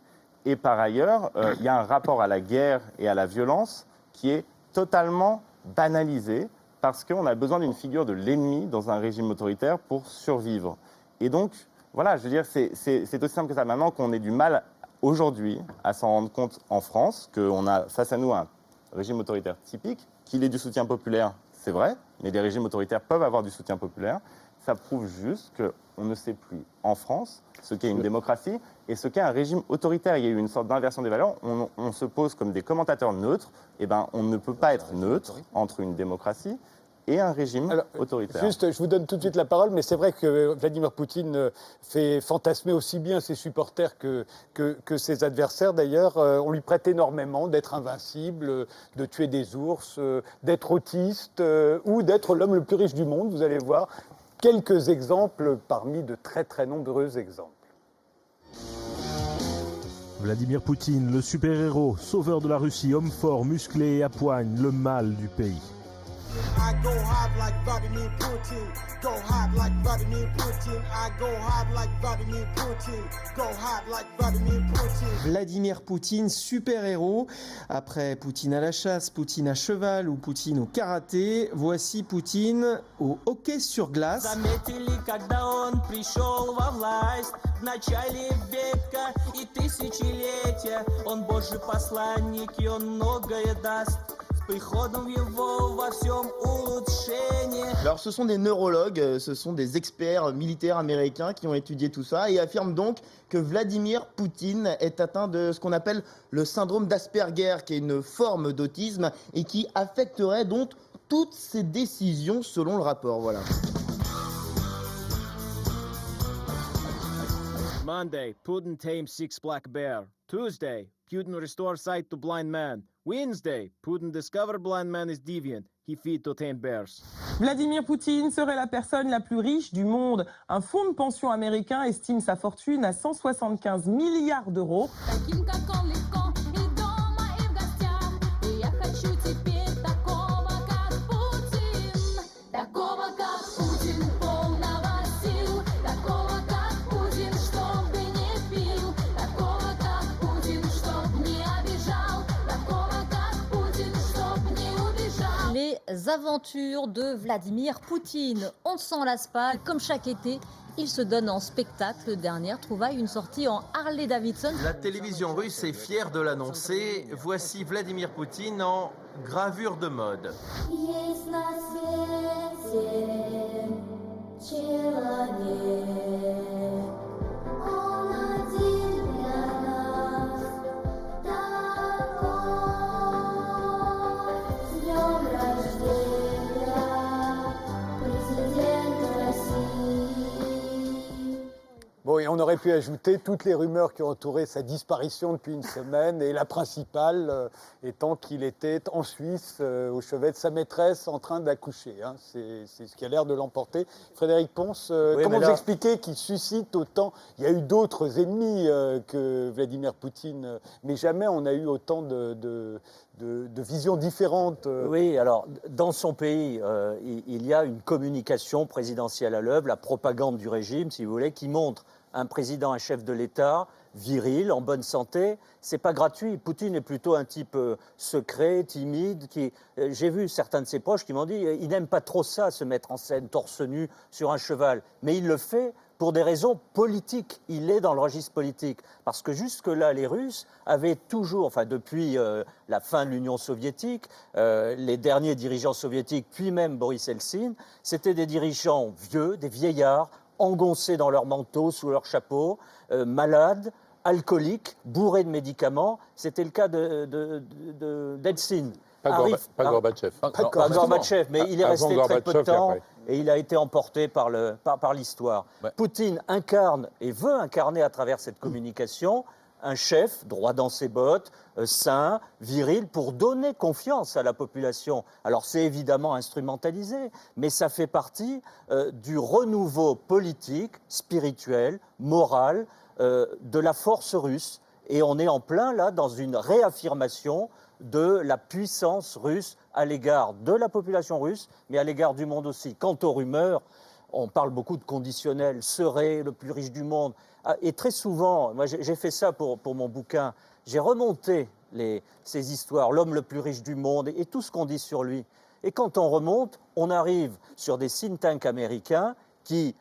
Et par ailleurs, il y a un rapport à la guerre et à la violence qui est totalement banalisé, parce qu'on a besoin d'une figure de l'ennemi dans un régime autoritaire pour survivre. Et donc, voilà, je veux dire, c'est aussi simple que ça. Maintenant qu'on ait du mal, aujourd'hui, à s'en rendre compte en France, qu'on a face à nous un régime autoritaire typique, qu'il ait du soutien populaire, c'est vrai, mais des régimes autoritaires peuvent avoir du soutien populaire. Ça prouve juste qu'on ne sait plus, en France, ce qu'est une démocratie et ce qu'est un régime autoritaire. Il y a eu une sorte d'inversion des valeurs. On se pose comme des commentateurs neutres. Eh ben, on ne peut pas être neutre entre une démocratie et un régime autoritaire. Juste, je vous donne tout de suite la parole, mais c'est vrai que Vladimir Poutine fait fantasmer aussi bien ses supporters que ses adversaires. D'ailleurs, on lui prête énormément d'être invincible, de tuer des ours, d'être autiste ou d'être l'homme le plus riche du monde. Vous allez voir quelques exemples parmi de très très nombreux exemples. Vladimir Poutine, le super-héros, sauveur de la Russie, homme fort, musclé et à poigne, le mal du pays. I go hard like Vladimir Putin. Go hard like Vladimir Putin. I go hard like Vladimir Putin. Go hard like Vladimir Putin. Vladimir Poutine, super-héros. Après Poutine à la chasse, Poutine à cheval ou Poutine au karaté, voici Poutine au hockey sur glace. Заметили, когда он пришел во власть в начале века и тысячелетия. Он Божий посланник, и он многое даст. Alors ce sont des neurologues, ce sont des experts militaires américains qui ont étudié tout ça et affirment donc que Vladimir Poutine est atteint de ce qu'on appelle le syndrome d'Asperger, qui est une forme d'autisme et qui affecterait donc toutes ses décisions selon le rapport. Voilà. Monday, Putin tames 6 black bear. Tuesday, Putin restores sight to blind man. Wednesday, Putin discovered blind man is deviant. He feed to tame bears. Vladimir Poutine serait la personne la plus riche du monde. Un fonds de pension américain estime sa fortune à 175 milliards d'euros. aventures de Vladimir Poutine. On ne s'en lasse pas. Comme chaque été, il se donne en spectacle. Dernière trouvaille, une sortie en Harley-Davidson. La télévision russe est fière de l'annoncer. Voici Vladimir Poutine en gravure de mode. Bon, et on aurait pu ajouter toutes les rumeurs qui ont entouré sa disparition depuis une semaine, et la principale étant qu'il était en Suisse, au chevet de sa maîtresse, en train d'accoucher. Hein. C'est ce qui a l'air de l'emporter. Frédéric Pons, comment vous expliquez qu'il suscite autant? Il y a eu d'autres ennemis que Vladimir Poutine, mais jamais on a eu autant de visions différentes. Oui, alors, dans son pays, il y a une communication présidentielle à l'œuvre, la propagande du régime, si vous voulez, qui montre un président, un chef de l'État, viril, en bonne santé. C'est pas gratuit. Poutine est plutôt un type secret, timide. J'ai vu certains de ses proches qui m'ont dit il n'aime pas trop ça, se mettre en scène torse nu sur un cheval. Mais il le fait pour des raisons politiques. Il est dans le registre politique. Parce que jusque-là, les Russes avaient toujours, enfin depuis la fin de l'Union soviétique, les derniers dirigeants soviétiques, puis même Boris Eltsine, c'était des dirigeants vieux, des vieillards, engoncés dans leur manteau, sous leur chapeau, malades, alcooliques, bourrés de médicaments. C'était le cas d'Eltsine. Pas Gorbatchev. Pas Gorbatchev, mais il est resté très peu de temps et il a été emporté par l'histoire. Ouais. Poutine incarne et veut incarner à travers cette communication un chef droit dans ses bottes, sain, viril, pour donner confiance à la population. Alors c'est évidemment instrumentalisé, mais ça fait partie du renouveau politique, spirituel, moral de la force russe. Et on est en plein là dans une réaffirmation de la puissance russe à l'égard de la population russe, mais à l'égard du monde aussi. Quant aux rumeurs, on parle beaucoup de conditionnel, serait le plus riche du monde. Et très souvent, moi j'ai fait ça pour mon bouquin, j'ai remonté ces histoires, l'homme le plus riche du monde et tout ce qu'on dit sur lui. Et quand on remonte, on arrive sur des think tanks américains qui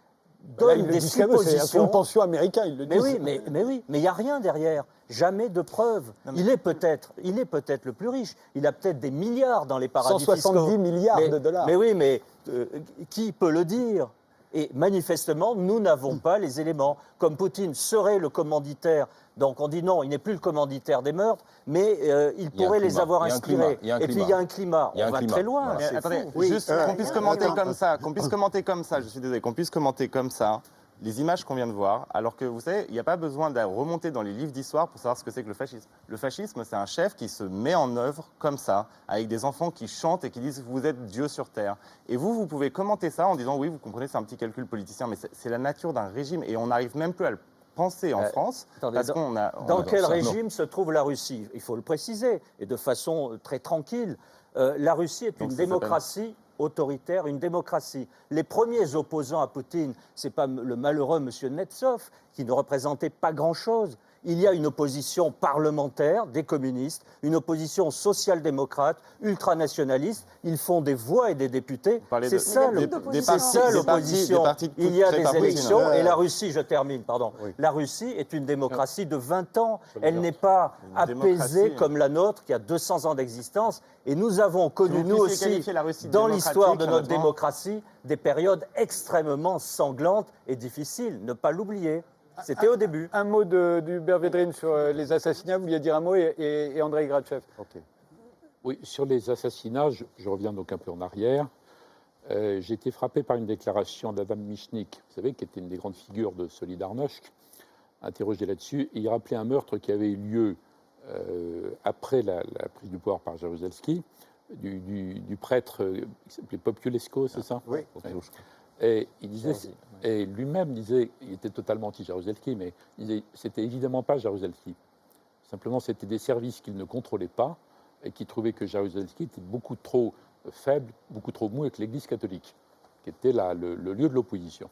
donnent des suppositions. C'est un fonds de pension américain, ils le disent. Mais oui, mais il n'y a rien derrière. Jamais de preuves. Il est peut-être le plus riche. Il a peut-être des milliards dans les paradis fiscaux. 170 milliards de dollars. Mais oui, mais qui peut le dire? Et manifestement, nous n'avons pas les éléments. Comme Poutine serait le commanditaire, donc on dit non, il n'est plus le commanditaire des meurtres, mais il pourrait les avoir inspirés. Et puis il y a un climat. On va très loin. Mais attendez, juste qu'on puisse commenter comme ça, je suis désolé, qu'on puisse commenter comme ça les images qu'on vient de voir, alors que vous savez, il n'y a pas besoin de remonter dans les livres d'histoire pour savoir ce que c'est que le fascisme. Le fascisme, c'est un chef qui se met en œuvre comme ça, avec des enfants qui chantent et qui disent « vous êtes Dieu sur terre ». Et vous pouvez commenter ça en disant « oui, vous comprenez, c'est un petit calcul politicien », mais c'est la nature d'un régime et on n'arrive même plus à le penser en France. Parce qu'on a, dans quel régime se trouve la Russie? Il faut le préciser, et de façon très tranquille. La Russie est une démocratie autoritaire, une démocratie. Les premiers opposants à Poutine, ce n'est pas le malheureux M. Netsov, qui ne représentait pas grand-chose. Il y a une opposition parlementaire des communistes, une opposition social-démocrate, ultranationaliste. Ils font des voix et des députés. C'est ça l'opposition. Il y a des élections. Et la Russie, je termine, pardon. Oui. La Russie est une démocratie de 20 ans. Elle n'est pas apaisée comme la nôtre, qui a 200 ans d'existence. Et nous avons connu, nous aussi, dans l'histoire de notre démocratie, des périodes extrêmement sanglantes et difficiles. Ne pas l'oublier. C'était au début. Un mot d'Hubert Védrine sur les assassinats. Vous vouliez dire un mot et Andrei Grachev. Okay. Oui, sur les assassinats, je reviens donc un peu en arrière. J'ai été frappé par une déclaration d'Adam Michnik, vous savez, qui était une des grandes figures de Solidarność, interrogé là-dessus. Et il rappelait un meurtre qui avait eu lieu après la prise du pouvoir par Jaruzelski, du prêtre qui s'appelait Populescu, c'est ça? Oui. Et il disait, et lui-même disait, il était totalement anti-Jaruzelski, mais il disait, c'était évidemment pas Jaruzelski. Simplement, c'était des services qu'il ne contrôlait pas et qui trouvaient que Jaruzelski était beaucoup trop faible, beaucoup trop mou avec l'Église catholique, qui était le lieu de l'opposition.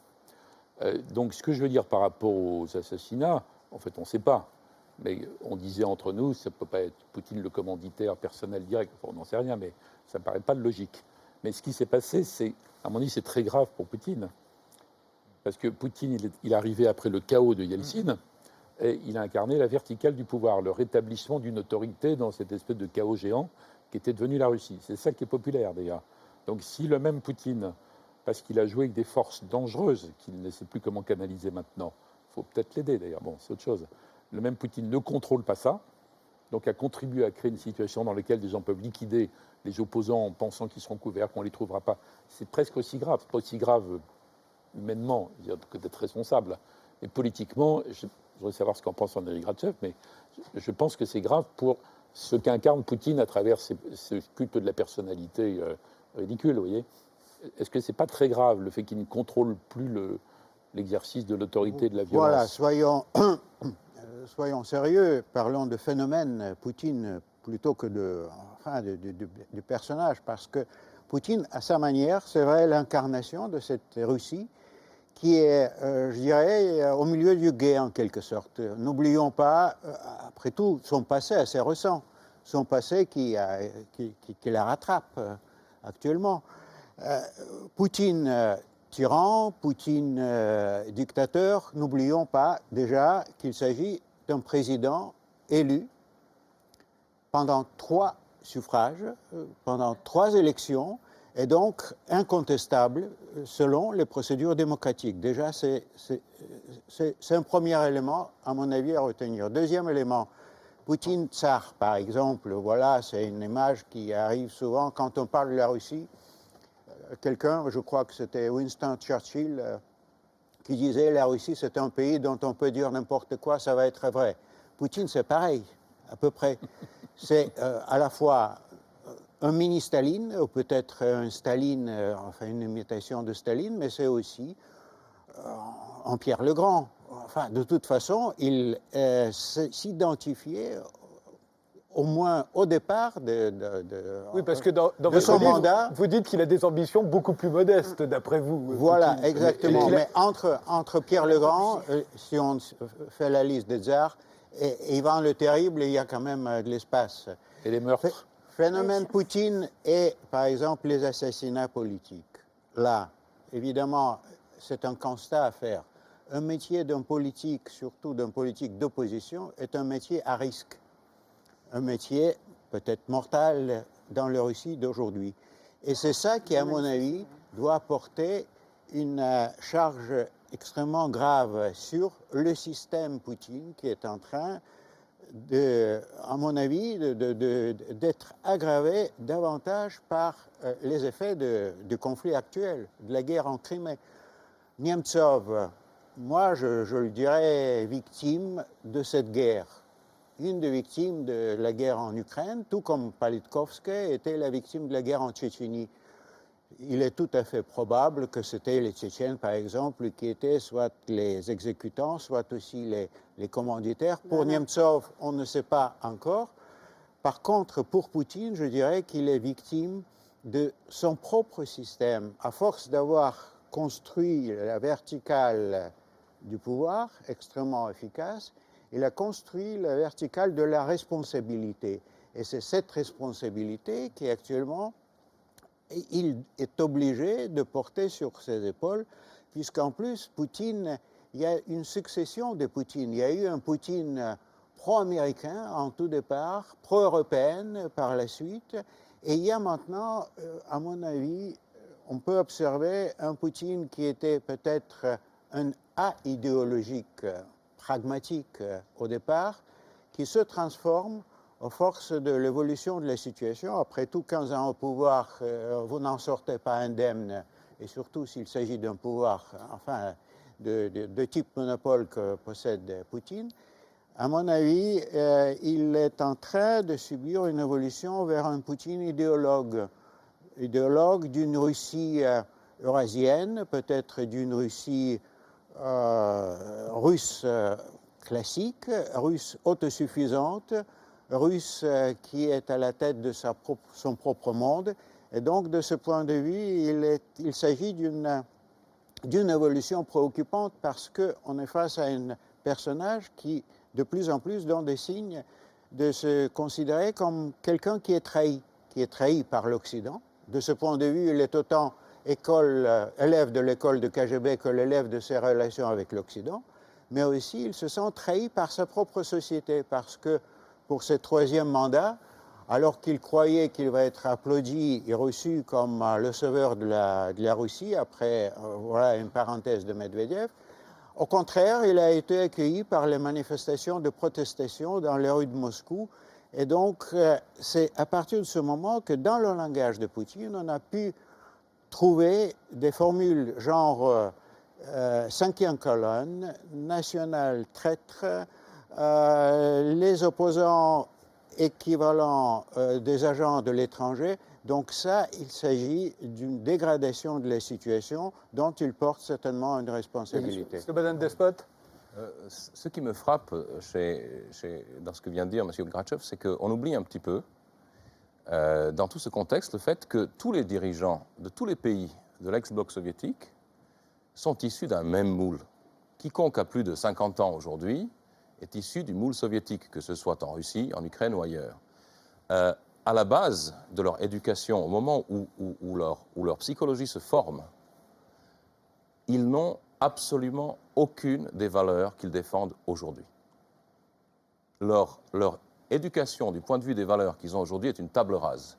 Donc, ce que je veux dire par rapport aux assassinats, en fait, on ne sait pas. Mais on disait entre nous, ça ne peut pas être Poutine le commanditaire personnel direct, enfin, on n'en sait rien, mais ça ne paraît pas de logique. Mais ce qui s'est passé, c'est, à mon avis, c'est très grave pour Poutine. Parce que Poutine, il est arrivé après le chaos de Yeltsin, et il a incarné la verticale du pouvoir, le rétablissement d'une autorité dans cette espèce de chaos géant qui était devenu la Russie. C'est ça qui est populaire, d'ailleurs. Donc si le même Poutine, parce qu'il a joué avec des forces dangereuses, qu'il ne sait plus comment canaliser maintenant, il faut peut-être l'aider, d'ailleurs, bon, c'est autre chose. Le même Poutine ne contrôle pas ça, donc a contribué à créer une situation dans laquelle des gens peuvent liquider les opposants en pensant qu'ils seront couverts, qu'on ne les trouvera pas. C'est presque aussi grave, pas aussi grave humainement, que d'être responsable. Mais politiquement, je voudrais savoir ce qu'en pense Andrei Grachev, mais je pense que c'est grave pour ce qu'incarne Poutine à travers ce culte de la personnalité ridicule, vous voyez. Est-ce que c'est pas très grave le fait qu'il ne contrôle plus l'exercice de l'autorité et de la violence? Voilà, soyons sérieux, parlons de phénomène Poutine plutôt que du personnage, parce que Poutine, à sa manière, c'est vrai, l'incarnation de cette Russie qui est, je dirais, au milieu du gué en quelque sorte. N'oublions pas, après tout, son passé assez récent, son passé qui la rattrape actuellement. Poutine tyran, Poutine dictateur, n'oublions pas déjà qu'il s'agit d'un président élu pendant 3 suffrages, pendant 3 élections, et donc incontestable selon les procédures démocratiques. Déjà, c'est un premier élément, à mon avis, à retenir. Deuxième élément, Poutine tsar, par exemple, voilà, c'est une image qui arrive souvent quand on parle de la Russie. Quelqu'un, je crois que c'était Winston Churchill, qui disait la Russie, c'est un pays dont on peut dire n'importe quoi, ça va être vrai. Poutine, c'est pareil, à peu près. C'est à la fois un mini-Staline, ou peut-être un Staline, enfin une imitation de Staline, mais c'est aussi un Pierre le Grand. Enfin, de toute façon, il s'identifiait au moins au départ oui, parce que dans de votre son livre, mandat. vous dites qu'il a des ambitions beaucoup plus modestes, d'après vous. Voilà, Poutine. exactement. Mais entre Pierre le Grand, si on fait la liste des tsars, et Ivan le Terrible, il y a quand même de l'espace. Et les meurtres. Phénomène Poutine et, par exemple, les assassinats politiques. Là, évidemment, c'est un constat à faire. Un métier d'un politique, surtout d'un politique d'opposition, est un métier à risque. Un métier peut-être mortel dans la Russie d'aujourd'hui. Et c'est ça qui, à mon avis, doit porter une charge extrêmement grave sur le système Poutine qui est en train à mon avis, d'être aggravé davantage par les effets du conflit actuel, de la guerre en Crimée. Nemtsov, moi, je le dirais victime de cette guerre. Une des victimes de la guerre en Ukraine, tout comme Politkovski était la victime de la guerre en Tchétchénie. Il est tout à fait probable que c'était les Tchétchènes, par exemple, qui étaient soit les exécutants, soit aussi les commanditaires. Pour Nemtsov, on ne sait pas encore. Par contre, pour Poutine, je dirais qu'il est victime de son propre système. À force d'avoir construit la verticale du pouvoir, extrêmement efficace, il a construit la verticale de la responsabilité. Et c'est cette responsabilité qui actuellement il est obligé de porter sur ses épaules, puisqu'en plus, Poutine, il y a une succession de Poutine. Il y a eu un Poutine pro-américain en tout départ, pro-européenne par la suite, et il y a maintenant, à mon avis, on peut observer un Poutine qui était peut-être un a-idéologique, pragmatique au départ, qui se transforme aux forces de l'évolution de la situation. Après tout, 15 ans au pouvoir, vous n'en sortez pas indemne, et surtout s'il s'agit d'un pouvoir, enfin, de type monopole que possède Poutine. À mon avis, il est en train de subir une évolution vers un Poutine idéologue d'une Russie eurasienne, peut-être d'une Russie russe classique, russe autosuffisante, russe qui est à la tête de son propre monde. Et donc, de ce point de vue, il s'agit d'une évolution préoccupante parce qu'on est face à un personnage qui, de plus en plus, donne des signes de se considérer comme quelqu'un qui est trahi par l'Occident, De ce point de vue, il est autant élève de l'école de KGB que l'élève de ses relations avec l'Occident, mais aussi il se sent trahi par sa propre société, parce que pour ce troisième mandat, alors qu'il croyait qu'il va être applaudi et reçu comme le sauveur de la Russie, après voilà une parenthèse de Medvedev, au contraire, il a été accueilli par les manifestations de protestation dans les rues de Moscou. Et donc, c'est à partir de ce moment que dans le langage de Poutine, on a pu trouver des formules genre cinquième colonne, national traître, les opposants équivalents des agents de l'étranger. Donc ça, il s'agit d'une dégradation de la situation dont il porte certainement une responsabilité. Monsieur Madame Despot. Ce qui me frappe dans ce que vient de dire M. Grachev, c'est qu'on oublie un petit peu, dans tout ce contexte, le fait que tous les dirigeants de tous les pays de l'ex-bloc soviétique sont issus d'un même moule. Quiconque a plus de 50 ans aujourd'hui est issu du moule soviétique, que ce soit en Russie, en Ukraine ou ailleurs. À la base de leur éducation, au moment où leur psychologie se forme, ils n'ont absolument aucune des valeurs qu'ils défendent aujourd'hui. Leur éducation, du point de vue des valeurs qu'ils ont aujourd'hui, est une table rase.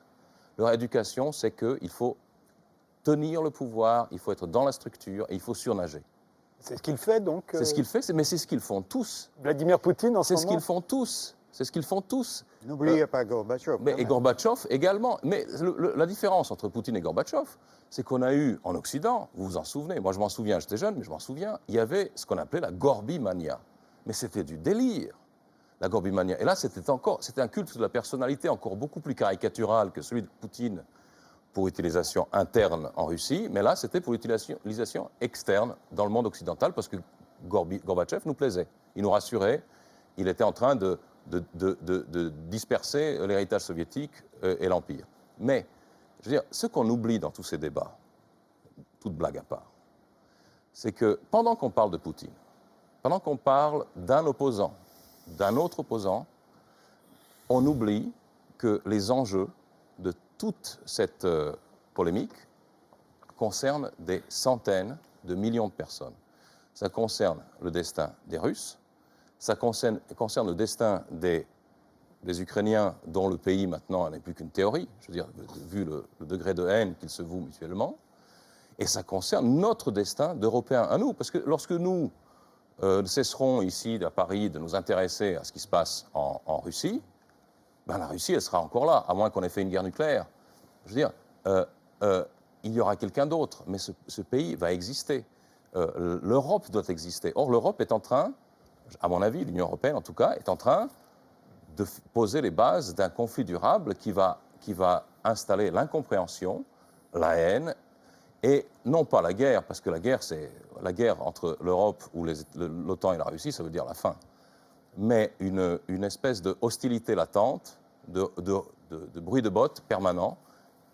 Leur éducation, c'est qu'il faut tenir le pouvoir, il faut être dans la structure et il faut surnager. C'est ce qu'il fait, donc C'est ce qu'il fait, mais c'est ce qu'ils font tous. Vladimir Poutine, en ce moment. C'est ce qu'ils font tous. C'est ce qu'ils font tous. N'oubliez pas Gorbatchev. Et Gorbatchev également. Mais la différence entre Poutine et Gorbatchev, c'est qu'on a eu en Occident, vous vous en souvenez, moi je m'en souviens, j'étais jeune, mais je m'en souviens, il y avait ce qu'on appelait la Gorbimania. Mais c'était du délire, la Gorbimania. Et là, c'était un culte de la personnalité encore beaucoup plus caricatural que celui de Poutine pour utilisation interne en Russie, mais là, c'était pour utilisation externe dans le monde occidental, parce que Gorbatchev nous plaisait. Il nous rassurait, il était en train de disperser l'héritage soviétique et l'Empire. Mais, je veux dire, ce qu'on oublie dans tous ces débats, toute blague à part, c'est que pendant qu'on parle de Poutine, pendant qu'on parle d'un opposant, d'un autre opposant, on oublie que les enjeux de toute cette polémique concernent des centaines de millions de personnes. Ça concerne le destin des Russes, ça concerne le destin des Ukrainiens dont le pays maintenant n'est plus qu'une théorie, je veux dire, vu le degré de haine qu'ils se vouent mutuellement, et ça concerne notre destin d'Européens à nous, parce que lorsque nous cesserons ici à Paris de nous intéresser à ce qui se passe en Russie, ben la Russie, elle sera encore là, à moins qu'on ait fait une guerre nucléaire. Je veux dire, il y aura quelqu'un d'autre, mais ce pays va exister. L'Europe doit exister. Or, l'Europe est en train, à mon avis, l'Union européenne en tout cas, est en train de poser les bases d'un conflit durable qui va installer l'incompréhension, la haine, et non pas la guerre, parce que la guerre, c'est la guerre entre l'Europe ou l'OTAN et la Russie, ça veut dire la fin. Mais une espèce de hostilité latente, de bruit de bottes permanent,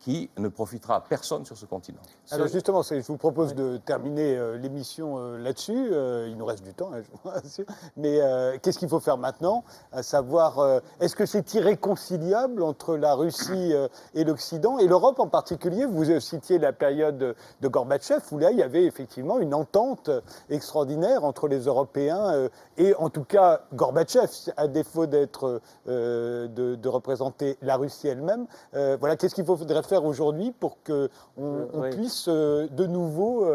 qui ne profitera à personne sur ce continent. Alors justement, je vous propose de terminer l'émission là-dessus. Il nous reste du temps, je vous rassure. Mais qu'est-ce qu'il faut faire maintenant? À savoir, est-ce que c'est irréconciliable entre la Russie et l'Occident, et l'Europe en particulier? Vous citiez la période de Gorbatchev, où là, il y avait effectivement une entente extraordinaire entre les Européens, et en tout cas Gorbatchev, à défaut de représenter la Russie elle-même. Voilà, qu'est-ce qu'il faudrait faire aujourd'hui pour qu'on puisse de nouveau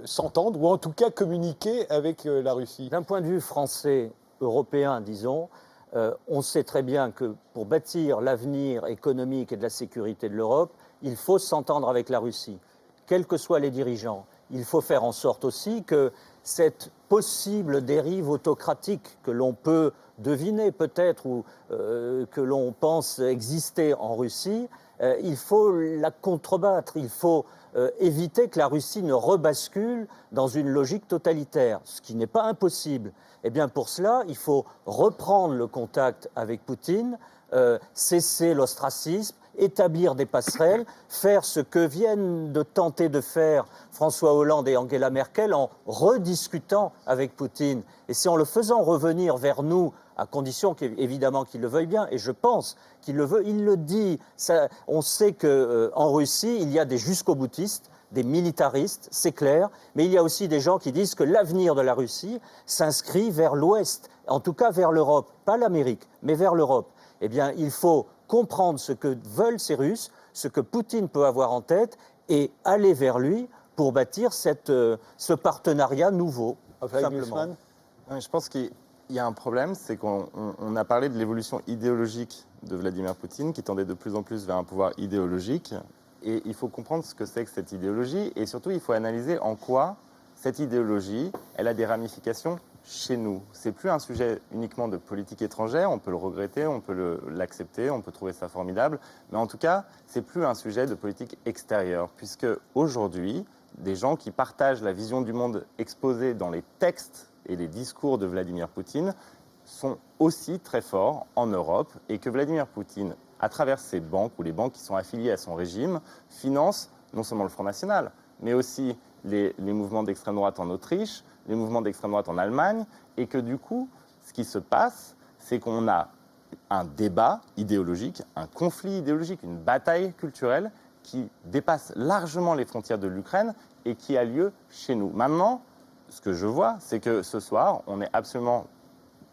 s'entendre, ou en tout cas communiquer avec la Russie? D'un point de vue français, européen, disons, on sait très bien que pour bâtir l'avenir économique et de la sécurité de l'Europe, il faut s'entendre avec la Russie, quels que soient les dirigeants. Il faut faire en sorte aussi que cette possible dérive autocratique que l'on peut deviner peut-être, ou que l'on pense exister en Russie, il faut la contrebattre, il faut éviter que la Russie ne rebascule dans une logique totalitaire, ce qui n'est pas impossible. Eh bien pour cela, il faut reprendre le contact avec Poutine, cesser l'ostracisme, établir des passerelles, faire ce que viennent de tenter de faire François Hollande et Angela Merkel en rediscutant avec Poutine. Et c'est en le faisant revenir vers nous, à condition évidemment qu'il le veuille bien, et je pense qu'il le veut, il le dit. Ça, on sait qu'en Russie, il y a des jusqu'au-boutistes, des militaristes, c'est clair, mais il y a aussi des gens qui disent que l'avenir de la Russie s'inscrit vers l'Ouest, en tout cas vers l'Europe, pas l'Amérique, mais vers l'Europe. Eh bien, il faut comprendre ce que veulent ces Russes, ce que Poutine peut avoir en tête, et aller vers lui pour bâtir ce partenariat nouveau, simplement. Je pense qu'il y a un problème, c'est qu'on a parlé de l'évolution idéologique de Vladimir Poutine, qui tendait de plus en plus vers un pouvoir idéologique. Et il faut comprendre ce que c'est que cette idéologie, et surtout, il faut analyser en quoi cette idéologie, elle a des ramifications chez nous. C'est plus un sujet uniquement de politique étrangère, on peut le regretter, on peut l'accepter, on peut trouver ça formidable, mais en tout cas, c'est plus un sujet de politique extérieure, puisque aujourd'hui, des gens qui partagent la vision du monde exposée dans les textes et les discours de Vladimir Poutine sont aussi très forts en Europe, et que Vladimir Poutine, à travers ses banques ou les banques qui sont affiliées à son régime, finance non seulement le Front National, mais aussi les mouvements d'extrême droite en Autriche, les mouvements d'extrême droite en Allemagne, et que du coup, ce qui se passe, c'est qu'on a un débat idéologique, un conflit idéologique, une bataille culturelle qui dépasse largement les frontières de l'Ukraine et qui a lieu chez nous. Maintenant, ce que je vois, c'est que ce soir, on n'est absolument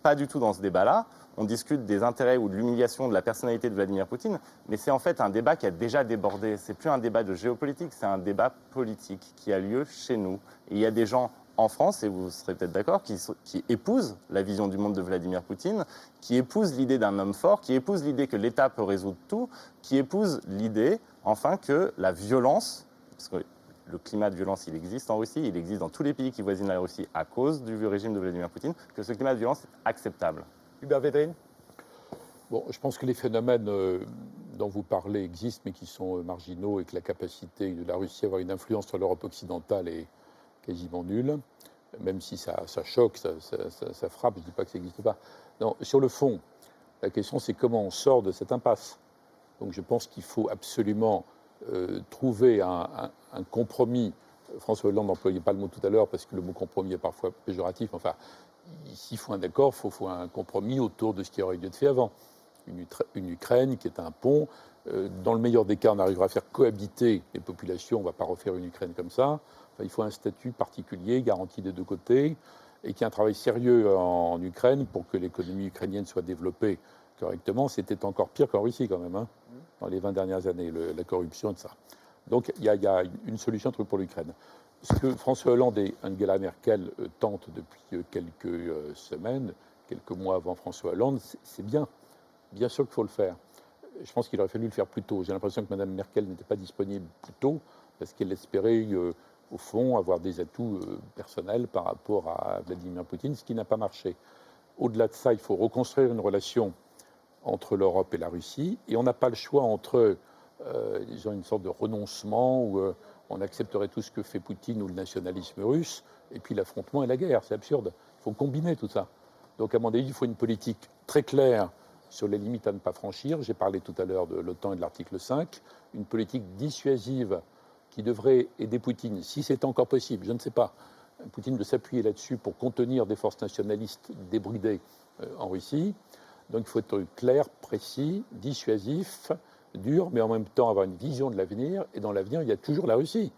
pas du tout dans ce débat-là. On discute des intérêts ou de l'humiliation de la personnalité de Vladimir Poutine, mais c'est en fait un débat qui a déjà débordé. C'est plus un débat de géopolitique, c'est un débat politique qui a lieu chez nous. Et il y a des gens en France, et vous serez peut-être d'accord, qui épousent la vision du monde de Vladimir Poutine, qui épousent l'idée d'un homme fort, qui épousent l'idée que l'État peut résoudre tout, qui épousent l'idée, enfin, que la violence, parce que le climat de violence, il existe en Russie, il existe dans tous les pays qui voisinent la Russie à cause du régime de Vladimir Poutine, que ce climat de violence est acceptable. Hubert Védrine. Bon, je pense que les phénomènes dont vous parlez existent, mais qui sont marginaux, et que la capacité de la Russie à avoir une influence sur l'Europe occidentale est quasiment nulle, même si ça choque, ça frappe, je ne dis pas que ça n'existe pas. Non, sur le fond, la question c'est comment on sort de cette impasse. Donc je pense qu'il faut absolument trouver un compromis. François Hollande n'employait pas le mot tout à l'heure parce que le mot compromis est parfois péjoratif. Enfin, s'il faut un accord, il faut un compromis autour de ce qui aurait dû être fait avant. Une Ukraine qui est un pont. Dans le meilleur des cas, on arrivera à faire cohabiter les populations. On ne va pas refaire une Ukraine comme ça. Enfin, il faut un statut particulier, garanti des deux côtés, et qu'il y ait un travail sérieux en Ukraine pour que l'économie ukrainienne soit développée correctement. C'était encore pire qu'en Russie quand même, hein, dans les 20 dernières années, la corruption et tout ça. Donc il y a une solution pour l'Ukraine. Ce que François Hollande et Angela Merkel tentent depuis quelques semaines, quelques mois avant François Hollande, c'est bien. Bien sûr qu'il faut le faire. Je pense qu'il aurait fallu le faire plus tôt. J'ai l'impression que Mme Merkel n'était pas disponible plus tôt parce qu'elle espérait, au fond, avoir des atouts personnels par rapport à Vladimir Poutine, ce qui n'a pas marché. Au-delà de ça, il faut reconstruire une relation entre l'Europe et la Russie, et on n'a pas le choix entre disons une sorte de renoncement où on accepterait tout ce que fait Poutine ou le nationalisme russe, et puis l'affrontement et la guerre. C'est absurde. Il faut combiner tout ça. Donc, à mon avis, il faut une politique très claire sur les limites à ne pas franchir. J'ai parlé tout à l'heure de l'OTAN et de l'article 5. Une politique dissuasive qui devrait aider Poutine, si c'est encore possible, je ne sais pas. Poutine de s'appuyer là-dessus pour contenir des forces nationalistes débridées en Russie. Donc, il faut être clair, précis, dissuasif, dur, mais en même temps avoir une vision de l'avenir. Et dans l'avenir, il y a toujours la Russie.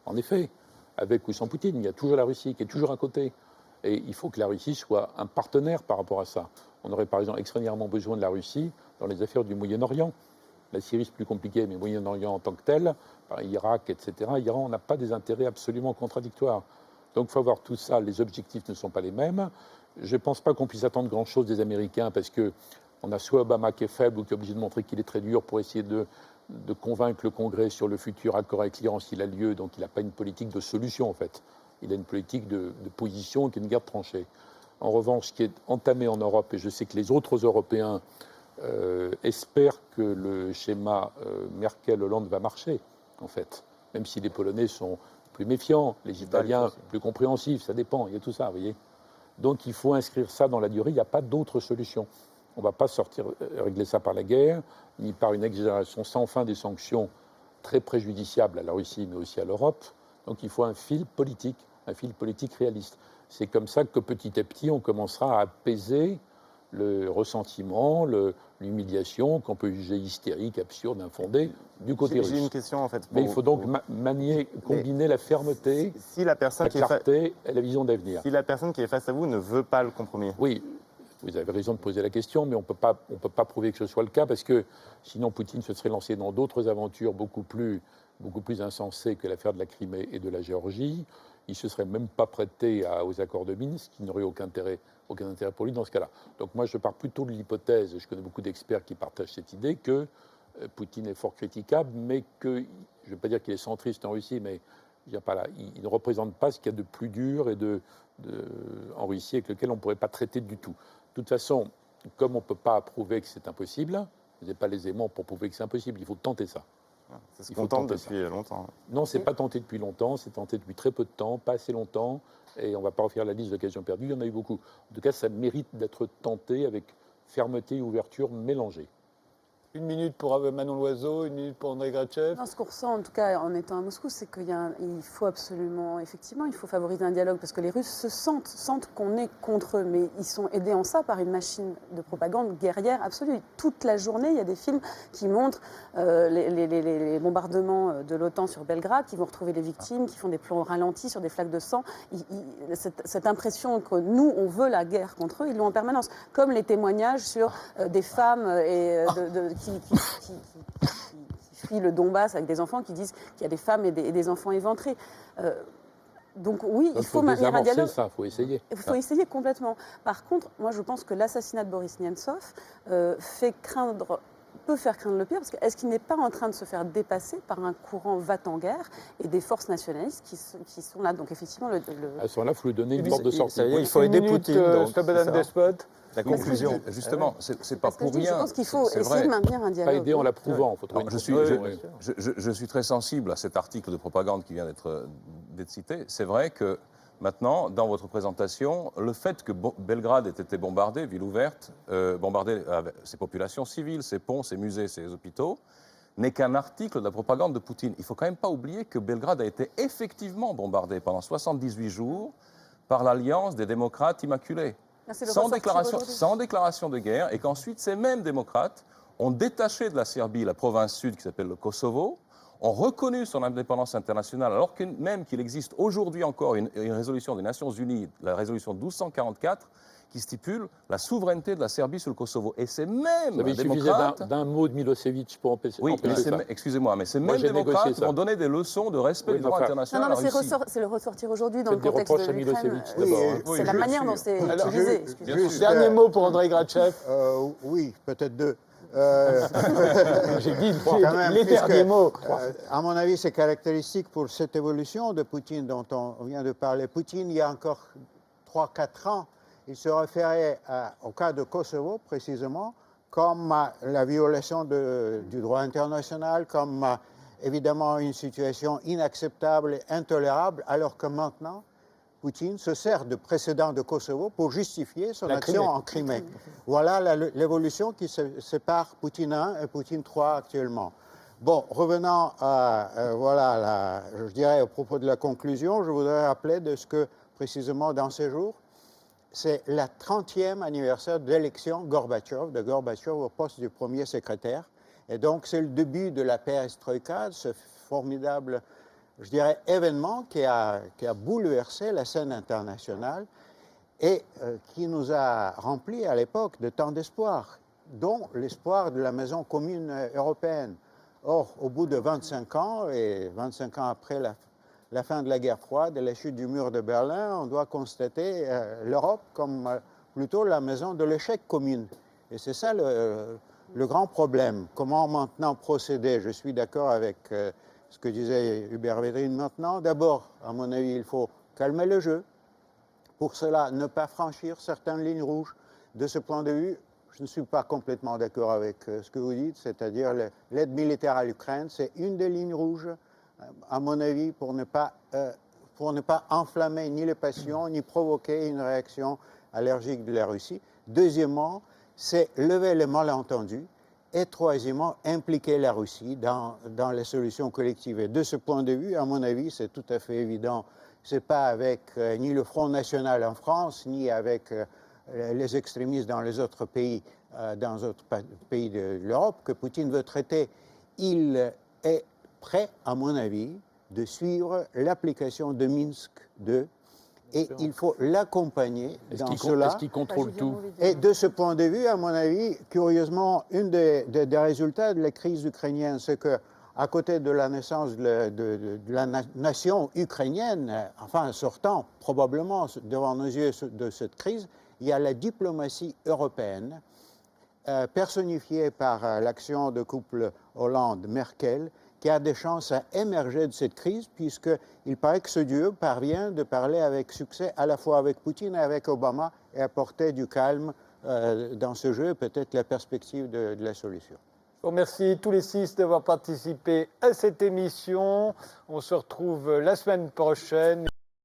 En effet, avec ou sans Poutine, il y a toujours la Russie qui est toujours à côté. Et il faut que la Russie soit un partenaire par rapport à ça. On aurait par exemple extraordinairement besoin de la Russie dans les affaires du Moyen-Orient. La Syrie, c'est plus compliqué, mais le Moyen-Orient en tant que tel, par Irak, etc., Iran, on n'a pas des intérêts absolument contradictoires. Donc il faut voir tout ça. Les objectifs ne sont pas les mêmes. Je ne pense pas qu'on puisse attendre grand-chose des Américains parce qu'on a soit Obama qui est faible ou qui est obligé de montrer qu'il est très dur pour essayer de convaincre le Congrès sur le futur accord avec l'Iran s'il a lieu. Donc il n'a pas une politique de solution, en fait. Il a une politique de position qui est une guerre tranchée. En revanche, ce qui est entamé en Europe, et je sais que les autres Européens espèrent que le schéma Merkel-Hollande va marcher, en fait. Même si les Polonais sont plus méfiants, les Italiens plus compréhensifs, ça dépend, il y a tout ça, vous voyez. Donc il faut inscrire ça dans la durée, il n'y a pas d'autre solution. On ne va pas régler ça par la guerre, ni par une exagération sans fin des sanctions très préjudiciables à la Russie, mais aussi à l'Europe. Donc il faut un fil politique réaliste. C'est comme ça que petit à petit, on commencera à apaiser le ressentiment, l'humiliation qu'on peut juger hystérique, absurde, infondée du côté russe. J'ai une question en fait. Mais il faut donc combiner la fermeté, la clarté et la vision d'avenir. Si la personne qui est face à vous ne veut pas le compromis. Oui, vous avez raison de poser la question, mais on peut pas prouver que ce soit le cas parce que sinon Poutine se serait lancé dans d'autres aventures beaucoup plus insensées que l'affaire de la Crimée et de la Géorgie. Il ne se serait même pas prêté aux accords de Minsk, qui n'aurait aucun intérêt pour lui dans ce cas-là. Donc moi, je pars plutôt de l'hypothèse, et je connais beaucoup d'experts qui partagent cette idée, que Poutine est fort critiquable, mais que, je ne veux pas dire qu'il est centriste en Russie, mais il ne représente pas ce qu'il y a de plus dur en Russie avec lequel on ne pourrait pas traiter du tout. De toute façon, comme on ne peut pas prouver que c'est impossible, vous n'avez pas les aimants pour prouver que c'est impossible, il faut tenter ça. C'est ce qu'on tente depuis longtemps. Non, c'est pas tenté depuis longtemps, c'est tenté depuis très peu de temps, pas assez longtemps, et on ne va pas refaire la liste d'occasions perdues, il y en a eu beaucoup. En tout cas, ça mérite d'être tenté avec fermeté et ouverture mélangées. 1 minute pour Manon Loiseau, 1 minute pour André Gratchev. Non, ce qu'on ressent, en tout cas en étant à Moscou, c'est qu'il faut absolument, effectivement, il faut favoriser un dialogue parce que les Russes sentent qu'on est contre eux, mais ils sont aidés en ça par une machine de propagande guerrière absolue. Toute la journée, il y a des films qui montrent les bombardements de l'OTAN sur Belgrade, qui vont retrouver les victimes, qui font des plans ralentis sur des flaques de sang. Cette impression que nous, on veut la guerre contre eux, ils l'ont en permanence. Comme les témoignages sur des femmes qui fuient le Donbass avec des enfants qui disent qu'il y a des femmes et des enfants éventrés. Donc oui, il faut maintenir un dialogue. Ça, il faut essayer. Il faut essayer complètement. Par contre, moi je pense que l'assassinat de Boris Nemtsov peut faire craindre le pire, parce que est-ce qu'il n'est pas en train de se faire dépasser par un courant va-t-en-guerre et des forces nationalistes qui sont là. Donc effectivement, à ce moment-là, il faut lui donner une porte de sortie. Ça y est, il faut aider Poutine. La conclusion, justement, c'est pas pour rien. Je pense qu'il faut essayer de maintenir un dialogue. Pas aider en l'approuvant. Je suis très sensible à cet article de propagande qui vient d'être cité. C'est vrai que maintenant, dans votre présentation, le fait que Belgrade ait été bombardée, ville ouverte, bombardée avec ses populations civiles, ses ponts, ses musées, ses hôpitaux, n'est qu'un article de la propagande de Poutine. Il ne faut quand même pas oublier que Belgrade a été effectivement bombardée pendant 78 jours par l'Alliance des démocrates immaculés. Sans déclaration de guerre, et qu'ensuite ces mêmes démocrates ont détaché de la Serbie la province sud qui s'appelle le Kosovo, ont reconnu son indépendance internationale, alors que même qu'il existe aujourd'hui encore une résolution des Nations Unies, la résolution 1244, qui stipule la souveraineté de la Serbie sur le Kosovo. Et ces mêmes démocrates... d'un mot de Milosevic pour empêcher ça. Excusez-moi, mais ces mêmes démocrates vont donner des leçons de respect du droit international à la Russie. C'est le ressortir aujourd'hui dans le contexte de l'Ukraine. C'est la manière dont c'est utilisé. Dernier mot pour André Gratchev. Oui, peut-être 2. J'ai dit les derniers mots. À mon avis, c'est caractéristique pour cette évolution de Poutine dont on vient de parler. Poutine, il y a encore 3-4 ans, il se référait au cas de Kosovo, précisément, comme la violation du droit international, comme évidemment une situation inacceptable et intolérable, alors que maintenant, Poutine se sert de précédents de Kosovo pour justifier son action en Crimée. Voilà l'évolution qui sépare Poutine 1 et Poutine 3 actuellement. Bon, revenant je dirais au propos de la conclusion, je voudrais rappeler de ce que, précisément dans ces jours, c'est le 30e anniversaire d'élection de Gorbatchev au poste du premier secrétaire. Et donc, c'est le début de la perestroïka, ce formidable, je dirais, événement qui a bouleversé la scène internationale et qui nous a rempli à l'époque de tant d'espoir, dont l'espoir de la maison commune européenne. Or, au bout de 25 ans, et 25 ans après la fin de la guerre froide et la chute du mur de Berlin, on doit constater l'Europe comme plutôt la maison de l'échec commune. Et c'est ça le grand problème. Comment maintenant procéder? Je suis d'accord avec ce que disait Hubert Védrine maintenant. D'abord, à mon avis, il faut calmer le jeu. Pour cela, ne pas franchir certaines lignes rouges. De ce point de vue, je ne suis pas complètement d'accord avec ce que vous dites, c'est-à-dire l'aide militaire à l'Ukraine, c'est une des lignes rouges, à mon avis, pour ne pas enflammer ni les passions, ni provoquer une réaction allergique de la Russie. Deuxièmement, c'est lever les malentendus et troisièmement, impliquer la Russie dans les solutions collectives. Et de ce point de vue, à mon avis, c'est tout à fait évident. Ce n'est pas avec ni le Front National en France, ni avec les extrémistes dans les autres pays, de l'Europe que Poutine veut traiter. Il est prêt, à mon avis, de suivre l'application de Minsk II. Et il faut l'accompagner dans cela. Est-ce qu'il contrôle tout? Et de ce point de vue, à mon avis, curieusement, un des résultats de la crise ukrainienne, c'est que à côté de la naissance de la nation ukrainienne, enfin sortant probablement devant nos yeux de cette crise, il y a la diplomatie européenne, personnifiée par l'action de couple Hollande-Merkel, qui a des chances à émerger de cette crise, puisqu'il paraît que ce Dieu parvient de parler avec succès à la fois avec Poutine et avec Obama et apporter du calme dans ce jeu, peut-être la perspective de la solution. Je vous remercie tous les 6 d'avoir participé à cette émission. On se retrouve la semaine prochaine.